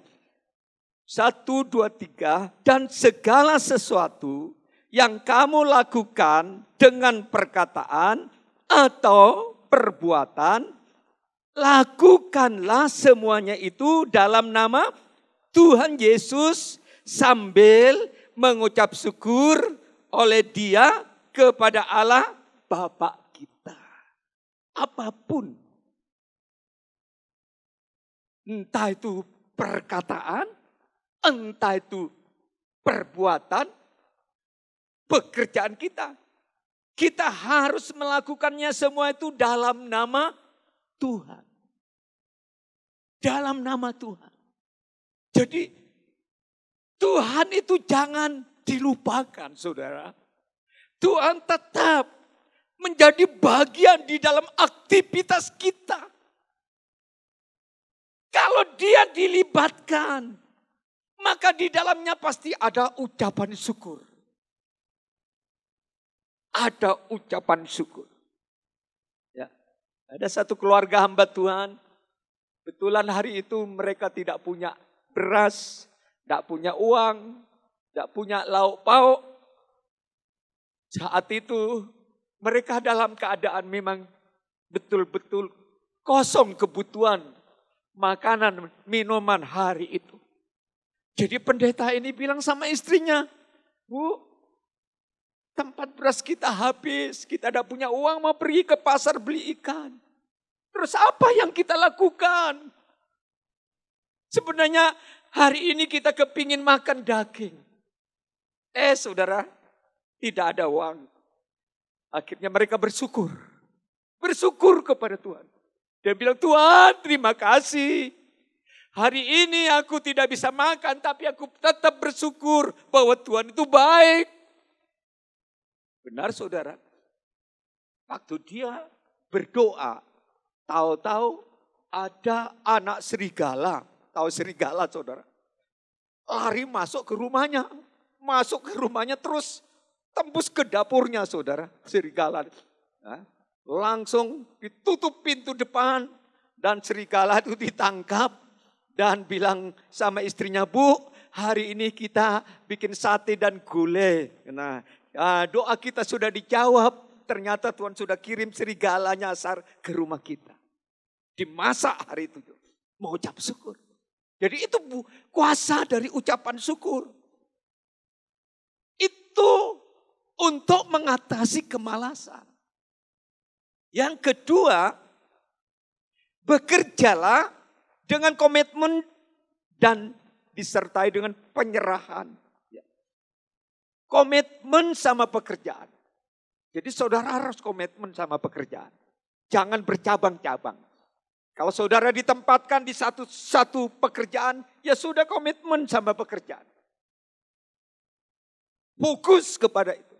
C: 1, 2, 3. Dan segala sesuatu yang kamu lakukan dengan perkataan atau perbuatan, lakukanlah semuanya itu dalam nama Tuhan Yesus sambil mengucap syukur oleh Dia kepada Allah Bapa kita. Apapun, entah itu perkataan, entah itu perbuatan, pekerjaan kita. Kita harus melakukannya semua itu dalam nama Tuhan. Dalam nama Tuhan. Jadi Tuhan itu jangan dilupakan, saudara. Tuhan tetap menjadi bagian di dalam aktivitas kita. Kalau Dia dilibatkan, maka di dalamnya pasti ada ucapan syukur. Ada ucapan syukur. Ya, ada satu keluarga hamba Tuhan. Betulan hari itu mereka tidak punya beras, tidak punya uang, tidak punya lauk pauk. Saat itu mereka dalam keadaan memang betul-betul kosong kebutuhan makanan, minuman hari itu. Jadi pendeta ini bilang sama istrinya, Bu, tempat beras kita habis, kita tidak punya uang mau pergi ke pasar beli ikan. Terus apa yang kita lakukan? Sebenarnya hari ini kita kepingin makan daging. Saudara, tidak ada uang. Akhirnya mereka bersyukur. Bersyukur kepada Tuhan. Dia bilang, Tuhan terima kasih. Hari ini aku tidak bisa makan, tapi aku tetap bersyukur bahwa Tuhan itu baik. Benar saudara. Waktu dia berdoa, tahu-tahu ada anak serigala. Tahu serigala saudara. Lari masuk ke rumahnya. Masuk ke rumahnya terus tembus ke dapurnya saudara. Serigala. Nah, langsung ditutup pintu depan. Dan serigala itu ditangkap. Dan bilang sama istrinya, Bu, hari ini kita bikin sate dan gulai. Nah, doa kita sudah dijawab. Ternyata Tuhan sudah kirim serigala nyasar ke rumah kita. Dimasak hari itu. Mau ucap syukur. Jadi itu kuasa dari ucapan syukur. Itu untuk mengatasi kemalasan. Yang kedua, bekerjalah dengan komitmen dan disertai dengan penyerahan. Komitmen sama pekerjaan. Jadi saudara harus komitmen sama pekerjaan. Jangan bercabang-cabang. Kalau saudara ditempatkan di satu pekerjaan, ya sudah komitmen sama pekerjaan. Fokus kepada itu.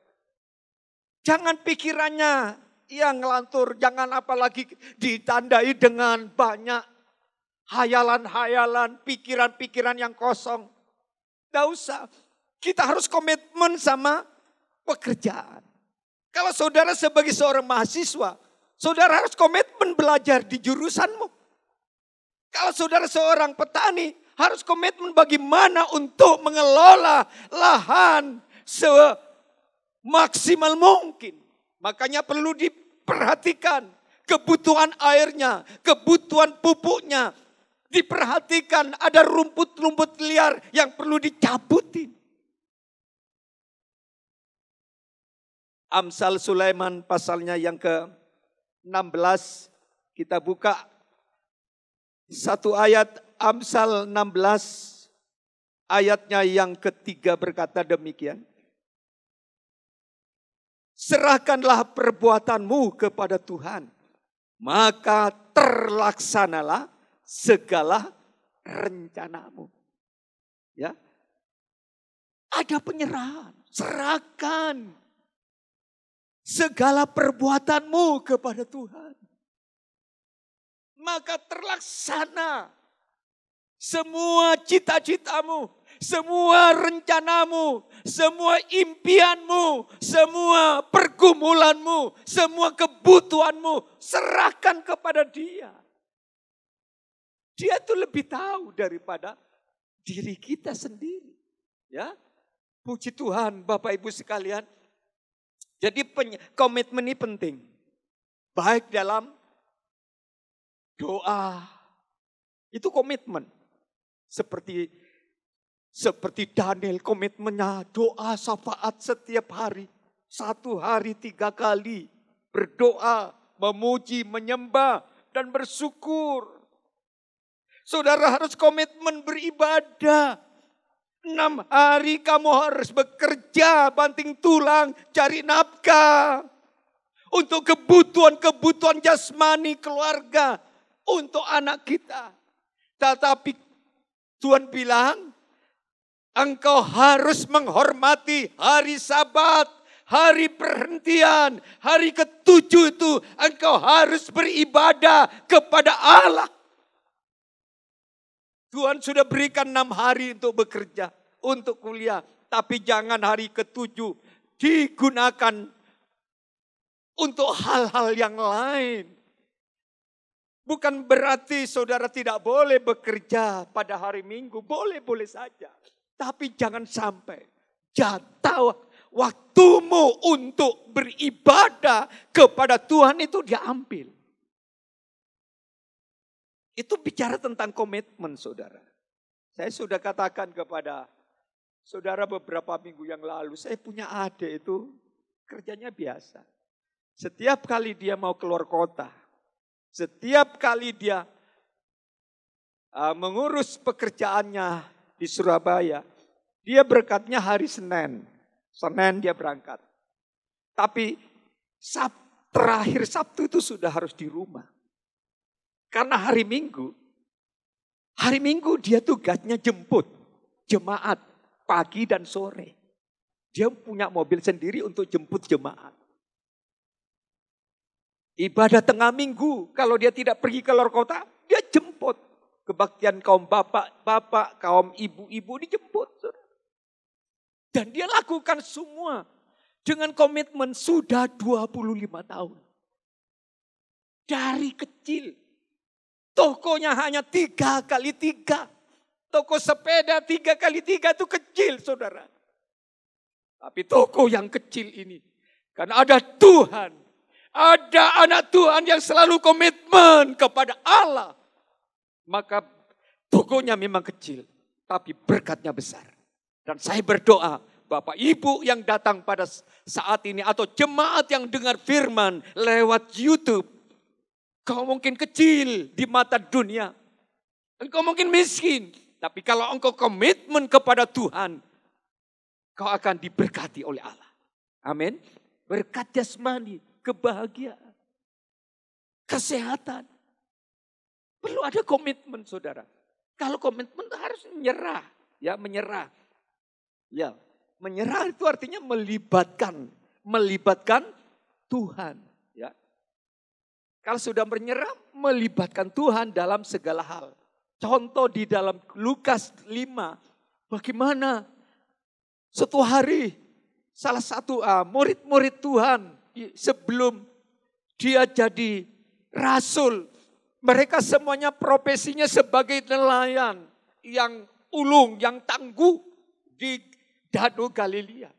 C: Jangan pikirannya yang ngelantur, jangan apalagi ditandai dengan banyak hayalan-hayalan, pikiran-pikiran yang kosong. Tidak usah. Kita harus komitmen sama pekerjaan. Kalau saudara sebagai seorang mahasiswa, saudara harus komitmen belajar di jurusanmu. Kalau saudara seorang petani, harus komitmen bagaimana untuk mengelola lahan semaksimal mungkin. Makanya perlu diperhatikan kebutuhan airnya, kebutuhan pupuknya. Diperhatikan ada rumput-rumput liar yang perlu dicabutin. Amsal Sulaiman pasalnya yang ke-16. Kita buka satu ayat Amsal 16 ayatnya yang ketiga berkata demikian. Serahkanlah perbuatanmu kepada Tuhan, maka terlaksanalah segala rencanamu. Ya. Ada penyerahan, serahkan segala perbuatanmu kepada Tuhan. Maka terlaksana semua cita-citamu, semua rencanamu, semua impianmu, semua pergumulanmu, semua kebutuhanmu, serahkan kepada Dia. Dia itu lebih tahu daripada diri kita sendiri. Ya, puji Tuhan Bapak Ibu sekalian. Jadi komitmen ini penting. Baik dalam doa, itu komitmen. Seperti Daniel komitmennya doa syafaat setiap hari. 1 hari 3 kali berdoa, memuji, menyembah, dan bersyukur. Saudara harus komitmen beribadah. 6 hari kamu harus bekerja, banting tulang, cari nafkah. Untuk kebutuhan jasmani keluarga, untuk anak kita. Tetapi Tuhan bilang, engkau harus menghormati hari Sabat, hari perhentian, hari ke-7 itu engkau harus beribadah kepada Allah. Tuhan sudah berikan 6 hari untuk bekerja, untuk kuliah. Tapi jangan hari ke-7 digunakan untuk hal-hal yang lain. Bukan berarti saudara tidak boleh bekerja pada hari Minggu. Boleh-boleh saja. Tapi jangan sampai jatah waktumu untuk beribadah kepada Tuhan itu diambil. Itu bicara tentang komitmen saudara. Saya sudah katakan kepada saudara beberapa minggu yang lalu. Saya punya adik itu kerjanya biasa. Setiap kali dia mau keluar kota. Setiap kali dia mengurus pekerjaannya di Surabaya, dia berangkatnya hari Senin. Senin dia berangkat. Tapi terakhir Sabtu itu sudah harus di rumah. Karena hari Minggu dia tugasnya jemput jemaat pagi dan sore. Dia punya mobil sendiri untuk jemput jemaat. Ibadah tengah minggu, kalau dia tidak pergi ke luar kota, dia jemput. Kebaktian kaum bapak-bapak, kaum ibu-ibu dijemput. Dan dia lakukan semua dengan komitmen sudah 25 tahun. Dari kecil. Tokonya hanya 3x3. Toko sepeda 3x3 itu kecil saudara. Tapi toko yang kecil ini, karena ada Tuhan. Ada anak Tuhan yang selalu komitmen kepada Allah. Maka tokonya memang kecil, tapi berkatnya besar. Dan saya berdoa, Bapak Ibu yang datang pada saat ini, atau jemaat yang dengar firman lewat YouTube. Kau mungkin kecil di mata dunia. Engkau mungkin miskin. Tapi kalau engkau komitmen kepada Tuhan, kau akan diberkati oleh Allah. Amin. Berkat jasmani, kebahagiaan, kesehatan. Perlu ada komitmen saudara. Kalau komitmen harus menyerah. Ya, menyerah. Ya, menyerah itu artinya melibatkan Tuhan. Ya. Kalau sudah menyerah, melibatkan Tuhan dalam segala hal. Contoh di dalam Lukas 5. Bagaimana suatu hari salah satu murid-murid Tuhan sebelum dia jadi rasul. Mereka semuanya profesinya sebagai nelayan yang ulung, yang tangguh di Danau Galilea.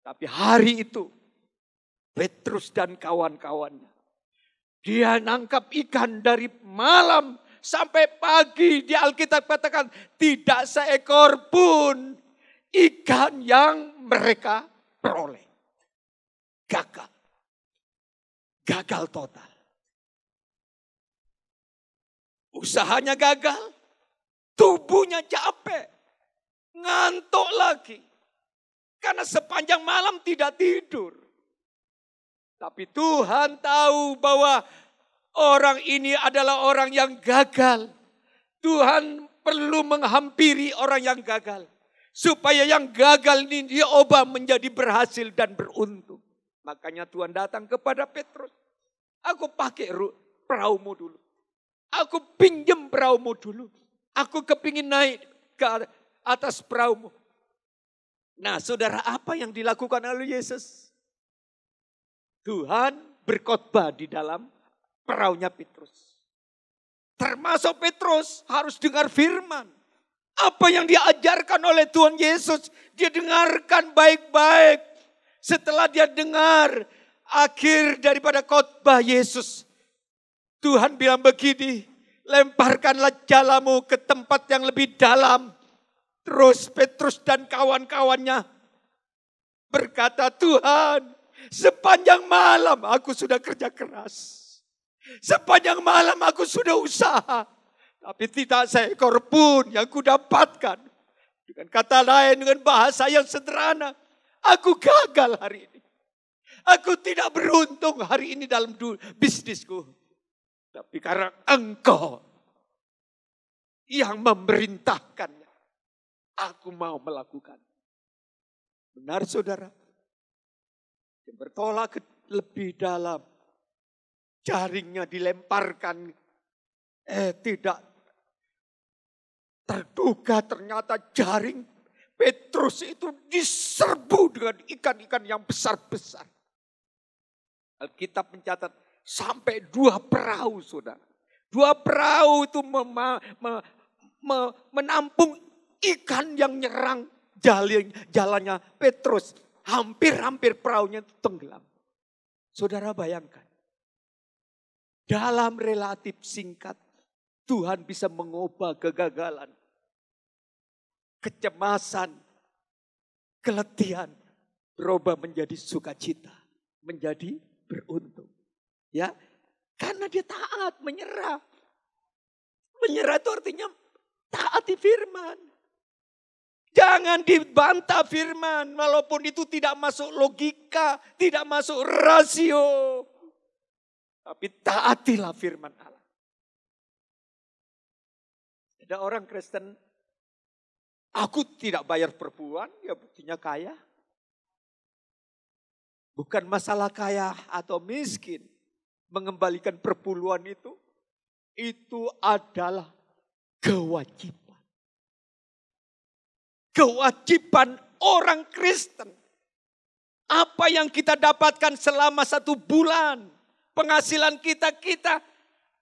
C: Tapi hari itu Petrus dan kawan-kawannya, dia nangkap ikan dari malam sampai pagi. Di Alkitab katakan tidak seekor pun ikan yang mereka peroleh. Gagal total. Usahanya gagal, tubuhnya capek, ngantuk lagi. Karena sepanjang malam tidak tidur. Tapi Tuhan tahu bahwa orang ini adalah orang yang gagal. Tuhan perlu menghampiri orang yang gagal. Supaya yang gagal ini dia ubah menjadi berhasil dan beruntung. Makanya Tuhan datang kepada Petrus. Aku pakai perahumu dulu. Aku pinjam perahumu dulu. Aku kepingin naik ke atas perahumu. Nah saudara, apa yang dilakukan oleh Yesus? Tuhan berkhotbah di dalam perahunya Petrus. Termasuk Petrus harus dengar firman. Apa yang diajarkan oleh Tuhan Yesus, dia dengarkan baik-baik. Setelah dia dengar akhir daripada khotbah Yesus, Tuhan bilang begini, lemparkanlah jalamu ke tempat yang lebih dalam. Terus Petrus dan kawan-kawannya berkata, Tuhan, sepanjang malam aku sudah kerja keras. Sepanjang malam aku sudah usaha. Tapi tidak seekor pun yang kudapatkan. Dengan kata lain, dengan bahasa yang sederhana, aku gagal hari ini. Aku tidak beruntung hari ini dalam bisnisku. Tapi karena Engkau yang memerintahkannya, aku mau melakukan. Benar saudara? Yang bertolak ke lebih dalam, jaringnya dilemparkan. Tidak terduga ternyata jaring Petrus itu diserbu dengan ikan-ikan yang besar-besar. Alkitab mencatat sampai 2 perahu, saudara. 2 perahu itu menampung ikan yang nyerang jalannya Petrus. Hampir-hampir perahunya itu tenggelam. Saudara bayangkan. Dalam relatif singkat, Tuhan bisa mengubah kegagalan, kecemasan, keletihan, berubah menjadi sukacita, menjadi beruntung. Ya, karena dia taat, menyerah. Menyerah itu artinya taati firman. Jangan dibantah firman, walaupun itu tidak masuk logika, tidak masuk rasio. Tapi taatilah firman Allah. Ada orang Kristen, aku tidak bayar perpuluhan, ya buktinya kaya. Bukan masalah kaya atau miskin. Mengembalikan perpuluhan itu adalah kewajiban. Kewajiban orang Kristen. Apa yang kita dapatkan selama 1 bulan, penghasilan kita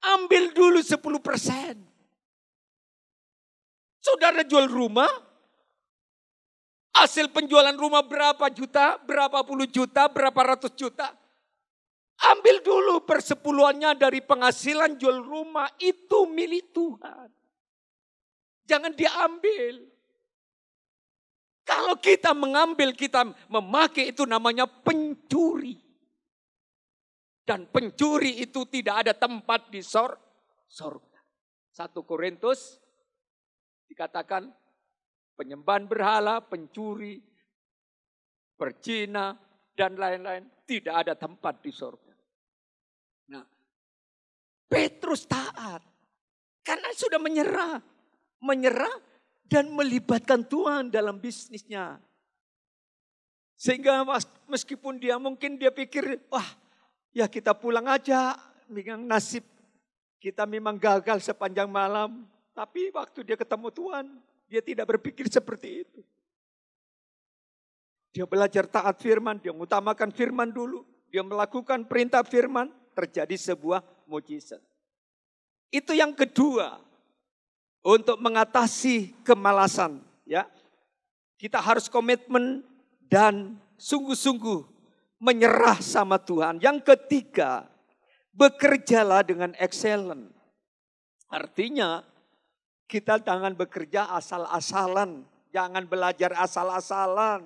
C: ambil dulu 10%. Saudara jual rumah, hasil penjualan rumah berapa juta, berapa puluh juta, berapa ratus juta. Ambil dulu persepuluhannya dari penghasilan jual rumah, itu milik Tuhan. Jangan diambil. Kalau kita mengambil, kita memakai, itu namanya pencuri. Dan pencuri itu tidak ada tempat di sorga. 1 Korintus dikatakan penyembahan berhala, pencuri, perzina, dan lain-lain. Tidak ada tempat di sorga. Nah, Petrus taat. Karena sudah menyerah. Menyerah dan melibatkan Tuhan dalam bisnisnya. Sehingga meskipun dia pikir, wah ya kita pulang aja. Memang nasib kita memang gagal sepanjang malam. Tapi waktu dia ketemu Tuhan, dia tidak berpikir seperti itu. Dia belajar taat firman, dia mengutamakan firman dulu. Dia melakukan perintah firman, terjadi sebuah mukjizat. Itu yang kedua, untuk mengatasi kemalasan. Ya, kita harus komitmen dan sungguh-sungguh menyerah sama Tuhan. Yang ketiga, bekerjalah dengan excellent. Artinya, kita jangan bekerja asal-asalan, jangan belajar asal-asalan,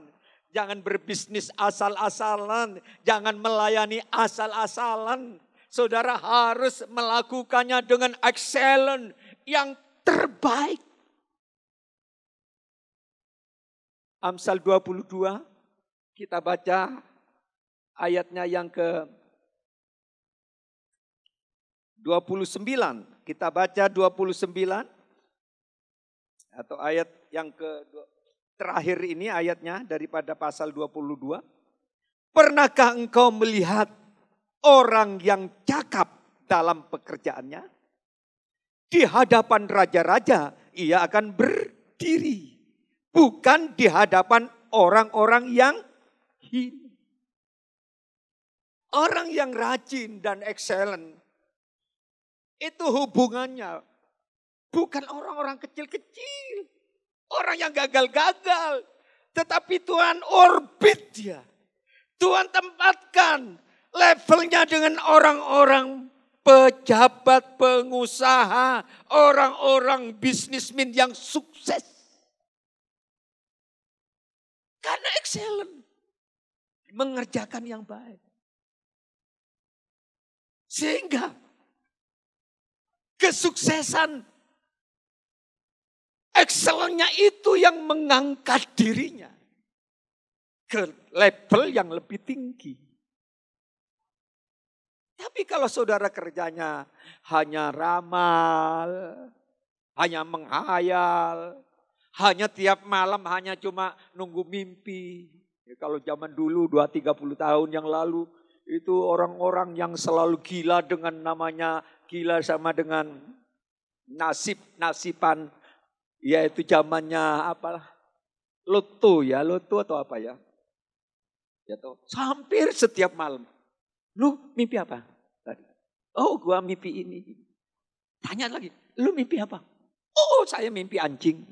C: jangan berbisnis asal-asalan, jangan melayani asal-asalan. Saudara harus melakukannya dengan excellent, yang terbaik. Amsal 22, kita baca ayatnya yang ke 29. Kita baca 29. Atau ayat yang terakhir ini ayatnya daripada pasal 22. Pernahkah engkau melihat orang yang cakap dalam pekerjaannya? Di hadapan raja-raja ia akan berdiri. Bukan di hadapan orang-orang yang hina. Orang yang rajin dan excellent. Itu hubungannya. Bukan orang-orang kecil-kecil. Orang yang gagal-gagal. Tetapi Tuhan orbit dia. Tuhan tempatkan levelnya dengan orang-orang pejabat, pengusaha, orang-orang bisnismen yang sukses. Karena excellent. Mengerjakan yang baik. Sehingga kesuksesan excellentnya itu yang mengangkat dirinya ke level yang lebih tinggi. Tapi kalau saudara kerjanya hanya ramal, hanya menghayal, hanya tiap malam hanya cuma nunggu mimpi. Ya, kalau zaman dulu 20-30 tahun yang lalu itu orang-orang yang selalu gila dengan namanya gila sama dengan nasiban. Yaitu zamannya apalah, loto atau apa ya. Ya toh, hampir setiap malam. Lu mimpi apa tadi? Oh, gua mimpi ini. Tanya lagi, lu mimpi apa? Oh, saya mimpi anjing.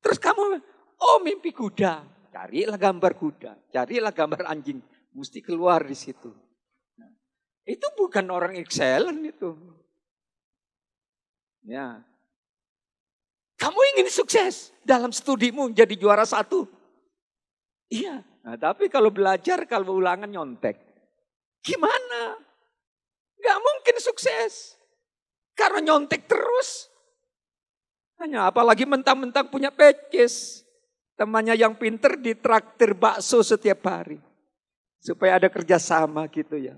C: Terus kamu, oh mimpi kuda. Carilah gambar kuda, carilah gambar anjing. Mesti keluar di situ. Nah, itu bukan orang excellent itu. Ya. Kamu ingin sukses dalam studimu jadi juara 1. Iya. Nah, tapi kalau belajar, kalau ulangan nyontek. Gimana? Gak mungkin sukses. Karena nyontek terus. Hanya apalagi mentang-mentang punya pecis. Temannya yang pinter ditraktir bakso setiap hari. Supaya ada kerjasama gitu ya.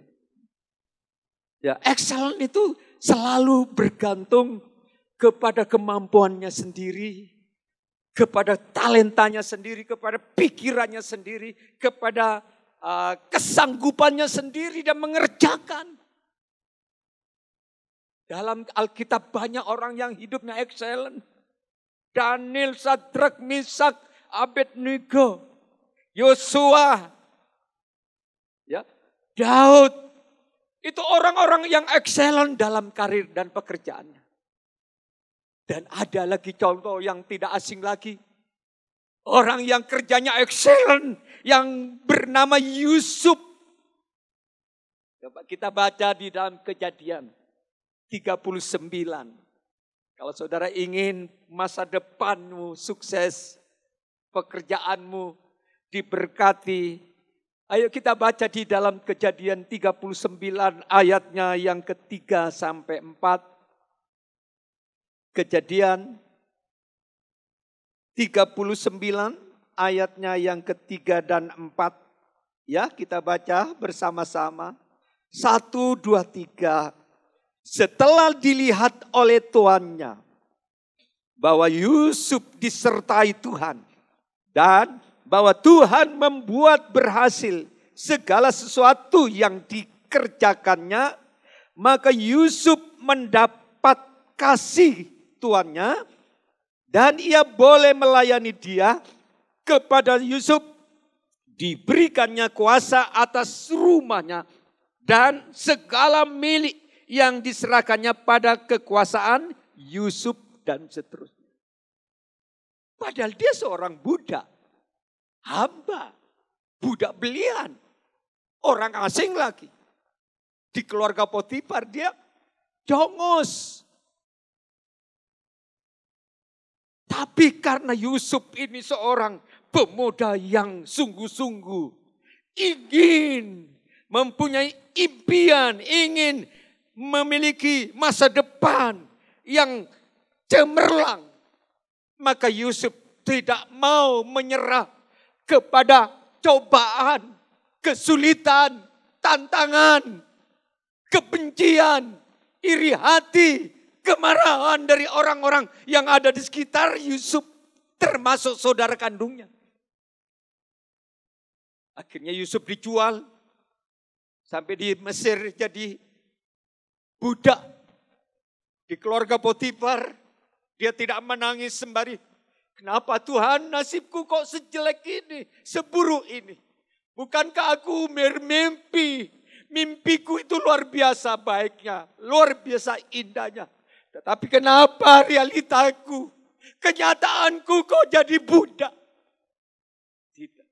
C: Ya, excellent itu selalu bergantung kepada kemampuannya sendiri, kepada talentanya sendiri, kepada pikirannya sendiri, kepada kesanggupannya sendiri dan mengerjakan. Dalam Alkitab banyak orang yang hidupnya excellent. Daniel, Sadrak, Misak, Abednego, Yosua, ya, Daud. Itu orang-orang yang excellent dalam karir dan pekerjaannya. Dan ada lagi contoh yang tidak asing lagi. Orang yang kerjanya excellent. Yang bernama Yusuf. Coba kita baca di dalam Kejadian 39. Kalau saudara ingin masa depanmu sukses. Pekerjaanmu diberkati. Ayo kita baca di dalam Kejadian 39 ayatnya yang ketiga sampai 4. Kejadian 39 ayatnya yang ketiga dan 4. Ya, kita baca bersama-sama. 1, 2, 3. Setelah dilihat oleh tuannya bahwa Yusuf disertai Tuhan dan bahwa Tuhan membuat berhasil segala sesuatu yang dikerjakannya, maka Yusuf mendapat kasih tuannya dan ia boleh melayani dia. Kepada Yusuf diberikannya kuasa atas rumahnya dan segala milik yang diserahkannya pada kekuasaan Yusuf dan seterusnya. Padahal dia seorang budak, hamba, budak belian, orang asing lagi. Di keluarga Potifar dia jongos. Tapi karena Yusuf ini seorang pemuda yang sungguh-sungguh ingin mempunyai impian, ingin memiliki masa depan yang cemerlang, maka Yusuf tidak mau menyerah kepada cobaan, kesulitan, tantangan, kebencian, iri hati, kemarahan dari orang-orang yang ada di sekitar Yusuf, termasuk saudara kandungnya. Akhirnya Yusuf dijual sampai di Mesir jadi budak di keluarga Potifar. Dia tidak menangis sembari, kenapa Tuhan nasibku kok sejelek ini, seburuk ini. Bukankah aku bermimpi, mimpiku itu luar biasa baiknya, luar biasa indahnya. Tetapi kenapa realitaku Kenyataanku kok jadi budak. Tidak.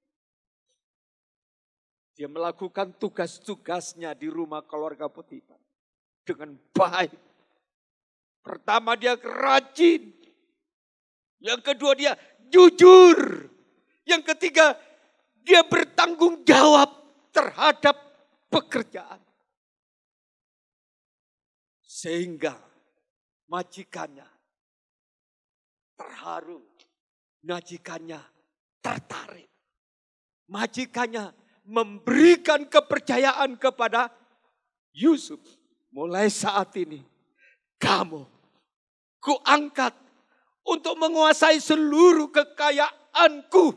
C: Dia melakukan tugas-tugasnya di rumah keluarga Potifar dengan baik. Pertama dia rajin. Yang kedua dia jujur. Yang ketiga dia bertanggung jawab terhadap pekerjaan. Sehingga majikannya terharu. Majikannya tertarik. Majikannya memberikan kepercayaan kepada Yusuf. Mulai saat ini kamu kuangkat untuk menguasai seluruh kekayaanku.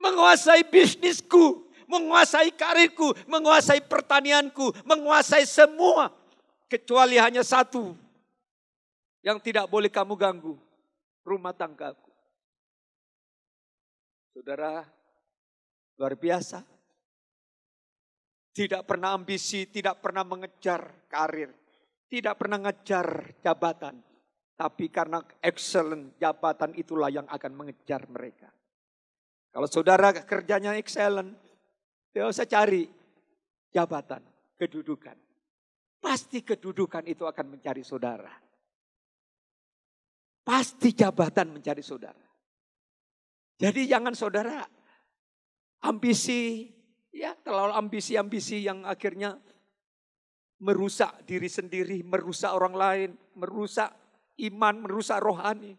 C: Menguasai bisnisku. Menguasai karirku. Menguasai pertanianku. Menguasai semua. Kecuali hanya satu yang tidak boleh kamu ganggu. Rumah tanggaku. Saudara, luar biasa. Tidak pernah ambisi, tidak pernah mengejar karir. Tidak pernah mengejar jabatan. Tapi karena excellent, jabatan itulah yang akan mengejar mereka. Kalau saudara kerjanya excellent, tidak usah cari jabatan, kedudukan. Pasti kedudukan itu akan mencari saudara. Pasti jabatan mencari saudara. Jadi jangan saudara ambisi, ya terlalu ambisi-ambisi yang akhirnya merusak diri sendiri, merusak orang lain, merusak iman, merusak rohani.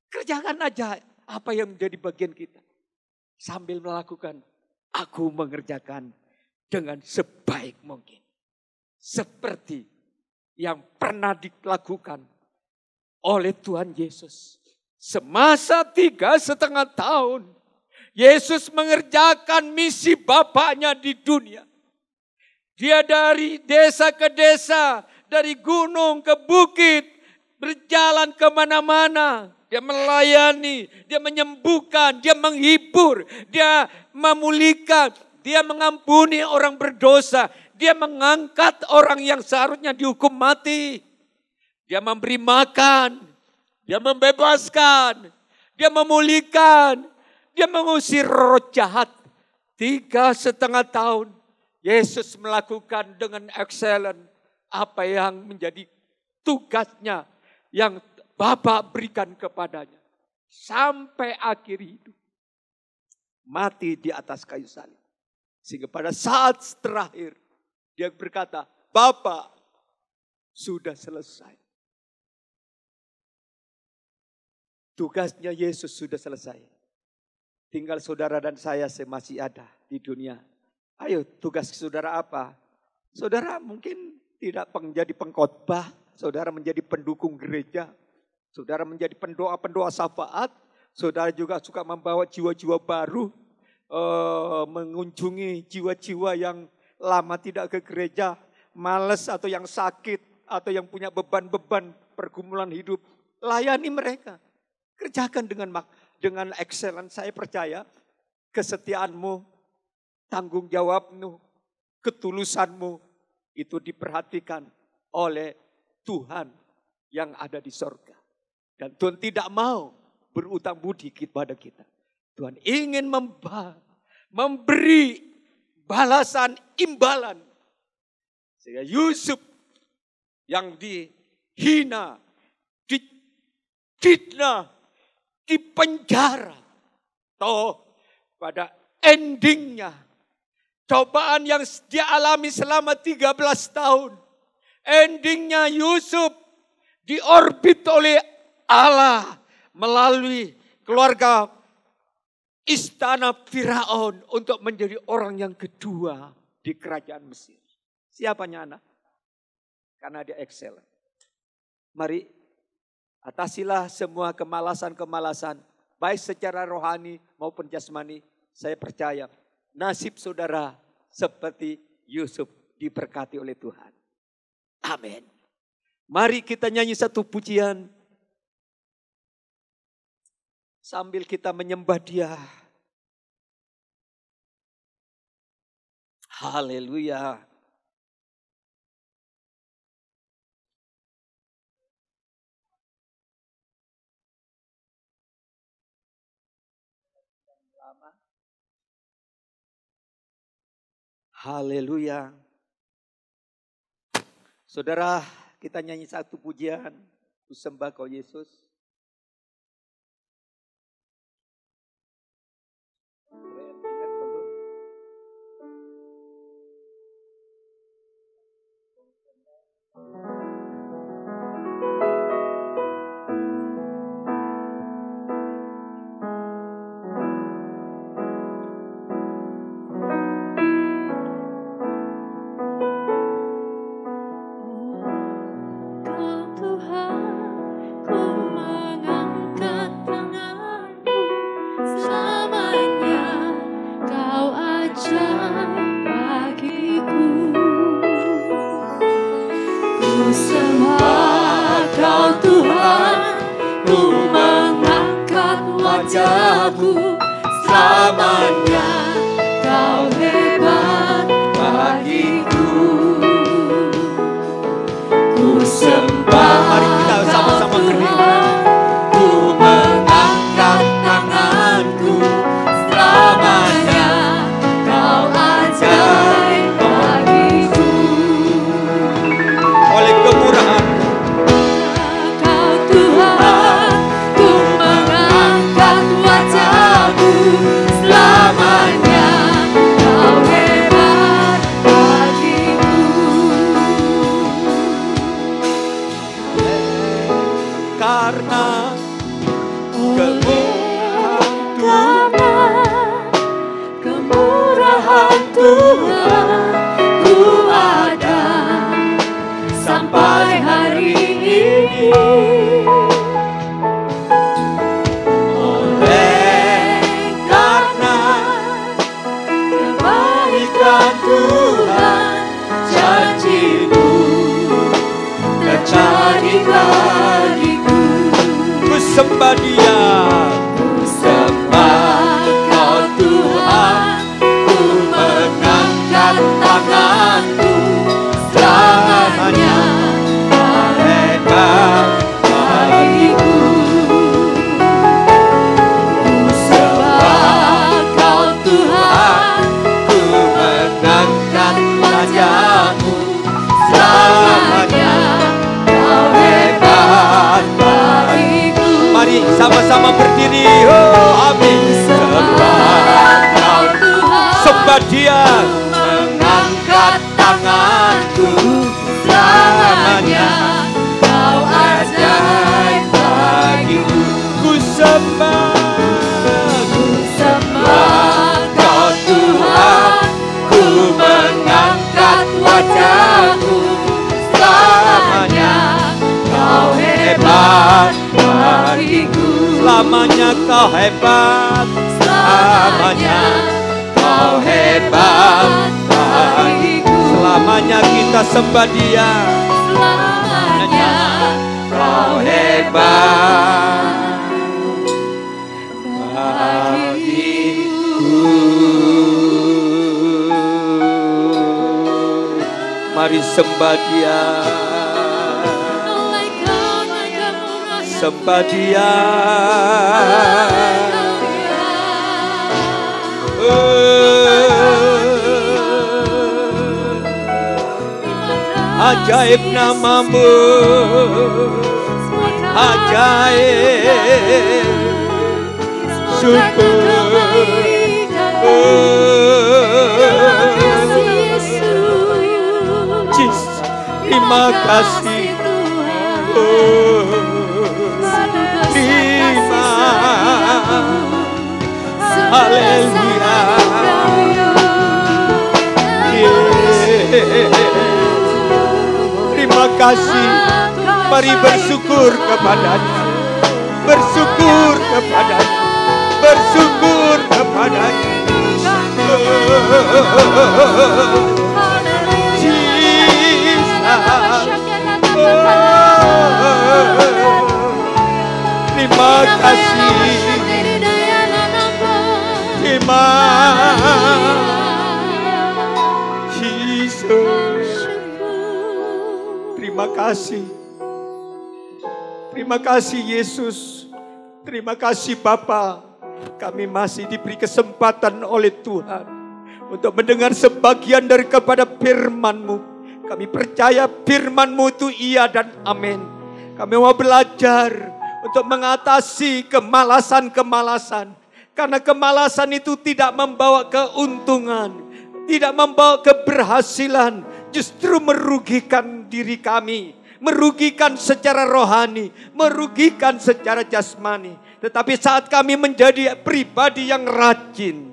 C: Kerjakan aja apa yang menjadi bagian kita. Sambil melakukan, aku mengerjakan dengan sebaik mungkin. Seperti yang pernah dilakukan oleh Tuhan Yesus. Semasa 3,5 tahun, Yesus mengerjakan misi Bapaknya di dunia. Dia dari desa ke desa, dari gunung ke bukit, berjalan kemana-mana. Dia melayani, dia menyembuhkan, dia menghibur, dia memulihkan, dia mengampuni orang berdosa. Dia mengangkat orang yang seharusnya dihukum mati. Dia memberi makan, dia membebaskan, dia memulihkan, dia mengusir roh jahat. 3,5 tahun Yesus melakukan dengan excellent apa yang menjadi tugasnya yang Bapa berikan kepadanya. Sampai akhir hidup. Mati di atas kayu salib. Sehingga pada saat terakhir dia berkata, Bapa sudah selesai. Tugasnya Yesus sudah selesai. Tinggal saudara dan saya masih ada di dunia. Ayo, tugas saudara apa? Saudara mungkin tidak menjadi pengkhotbah, saudara menjadi pendukung gereja, saudara menjadi pendoa-pendoa syafaat, saudara juga suka membawa jiwa-jiwa baru, mengunjungi jiwa-jiwa yang lama tidak ke gereja, malas atau yang sakit, atau yang punya beban-beban pergumulan hidup. Layani mereka. Kerjakan dengan excellent. Saya percaya kesetiaanmu, tanggung jawabmu, ketulusanmu itu diperhatikan oleh Tuhan yang ada di sorga. Dan Tuhan tidak mau berutang budi kepada kita. Tuhan ingin memberi balasan imbalan. Sehingga Yusuf yang dihina, difitnah, dipenjara. Toh pada endingnya cobaan yang dia alami selama 13 tahun. Endingnya Yusuf diorbit oleh Allah melalui keluarga istana Firaun untuk menjadi orang yang kedua di kerajaan Mesir. Siapanya anak? Karena dia excellent. Mari atasilah semua kemalasan-kemalasan, baik secara rohani maupun jasmani. Saya percaya nasib saudara seperti Yusuf diberkati oleh Tuhan. Amin. Mari kita nyanyi satu pujian sambil kita menyembah Dia. Haleluya. Haleluya. Saudara, kita nyanyi satu pujian. Ku sembah Kau Yesus. Sembah Dia, ku sembah Kau Tuhan, ku mengangkat tanganku selamanya, Kau hebat bagiku. Ku sembah Kau Tuhan, ku mengangkat wajah-Mu selamanya, Kau hebat bagiku. Mari sama-sama berdiri. Oh, amin. Sembah Kau Tuhan, sembah Dia, mengangkat tanganku selamanya, Kau ajaib bagiku. Ku sembah Kau Tuhan, ku mengangkat wajah-Mu selamanya, Kau hebat bagiku. Selamanya Kau hebat, selamanya Kau hebat bagiku. Selamanya kita sembah Dia, selamanya Kau hebat bagiku. Mari sembah Dia, sembah Dia. Ajaib nama-Mu, ajaib syukur. Terima kasih. Terima, haleluya. Terima kasih. Mari bersyukur kepada-Nya, bersyukur kepada-Nya, bersyukur kepada-Nya. Terima kasih. Terima Yesus. Terima kasih. Terima kasih Yesus. Terima kasih Bapa. Kami masih diberi kesempatan oleh Tuhan untuk mendengar sebagian daripada firman-Mu. Kami percaya firman-Mu itu iya dan amin. Kami mau belajar untuk mengatasi kemalasan-kemalasan. Karena kemalasan itu tidak membawa keuntungan, tidak membawa keberhasilan, justru merugikan diri kami. Merugikan secara rohani, merugikan secara jasmani. Tetapi saat kami menjadi pribadi yang rajin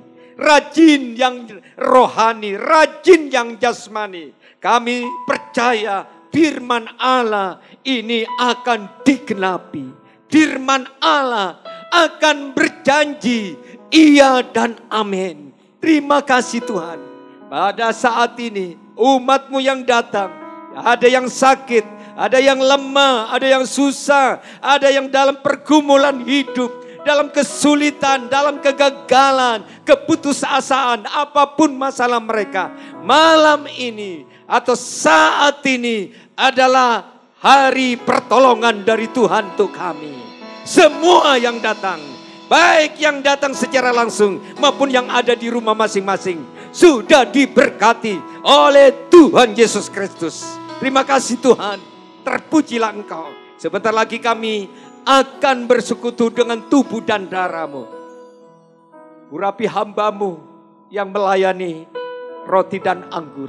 C: yang rohani, rajin yang jasmani, kami percaya firman Allah ini akan digenapi. Firman Allah akan berjanji iya dan amin. Terima kasih Tuhan. Pada saat ini umat-Mu yang datang, ada yang sakit, ada yang lemah, ada yang susah, ada yang dalam pergumulan hidup, dalam kesulitan, dalam kegagalan, keputusasaan, apapun masalah mereka. Malam ini atau saat ini adalah hari pertolongan dari Tuhan untuk kami. Semua yang datang, baik yang datang secara langsung maupun yang ada di rumah masing-masing, sudah diberkati oleh Tuhan Yesus Kristus. Terima kasih Tuhan. Terpujilah Engkau. Sebentar lagi kami akan bersekutu dengan tubuh dan darah-Mu. Urapi hamba-Mu yang melayani roti dan anggur.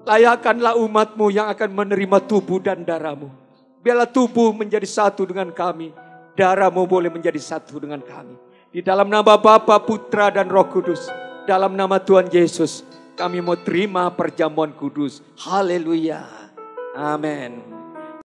C: Layakkanlah umat-Mu yang akan menerima tubuh dan darah-Mu. Biarlah tubuh menjadi satu dengan kami. Darah-Mu boleh menjadi satu dengan kami. Di dalam nama Bapa, Putra dan Roh Kudus. Dalam nama Tuhan Yesus. Kami mau terima perjamuan kudus. Haleluya. Amin.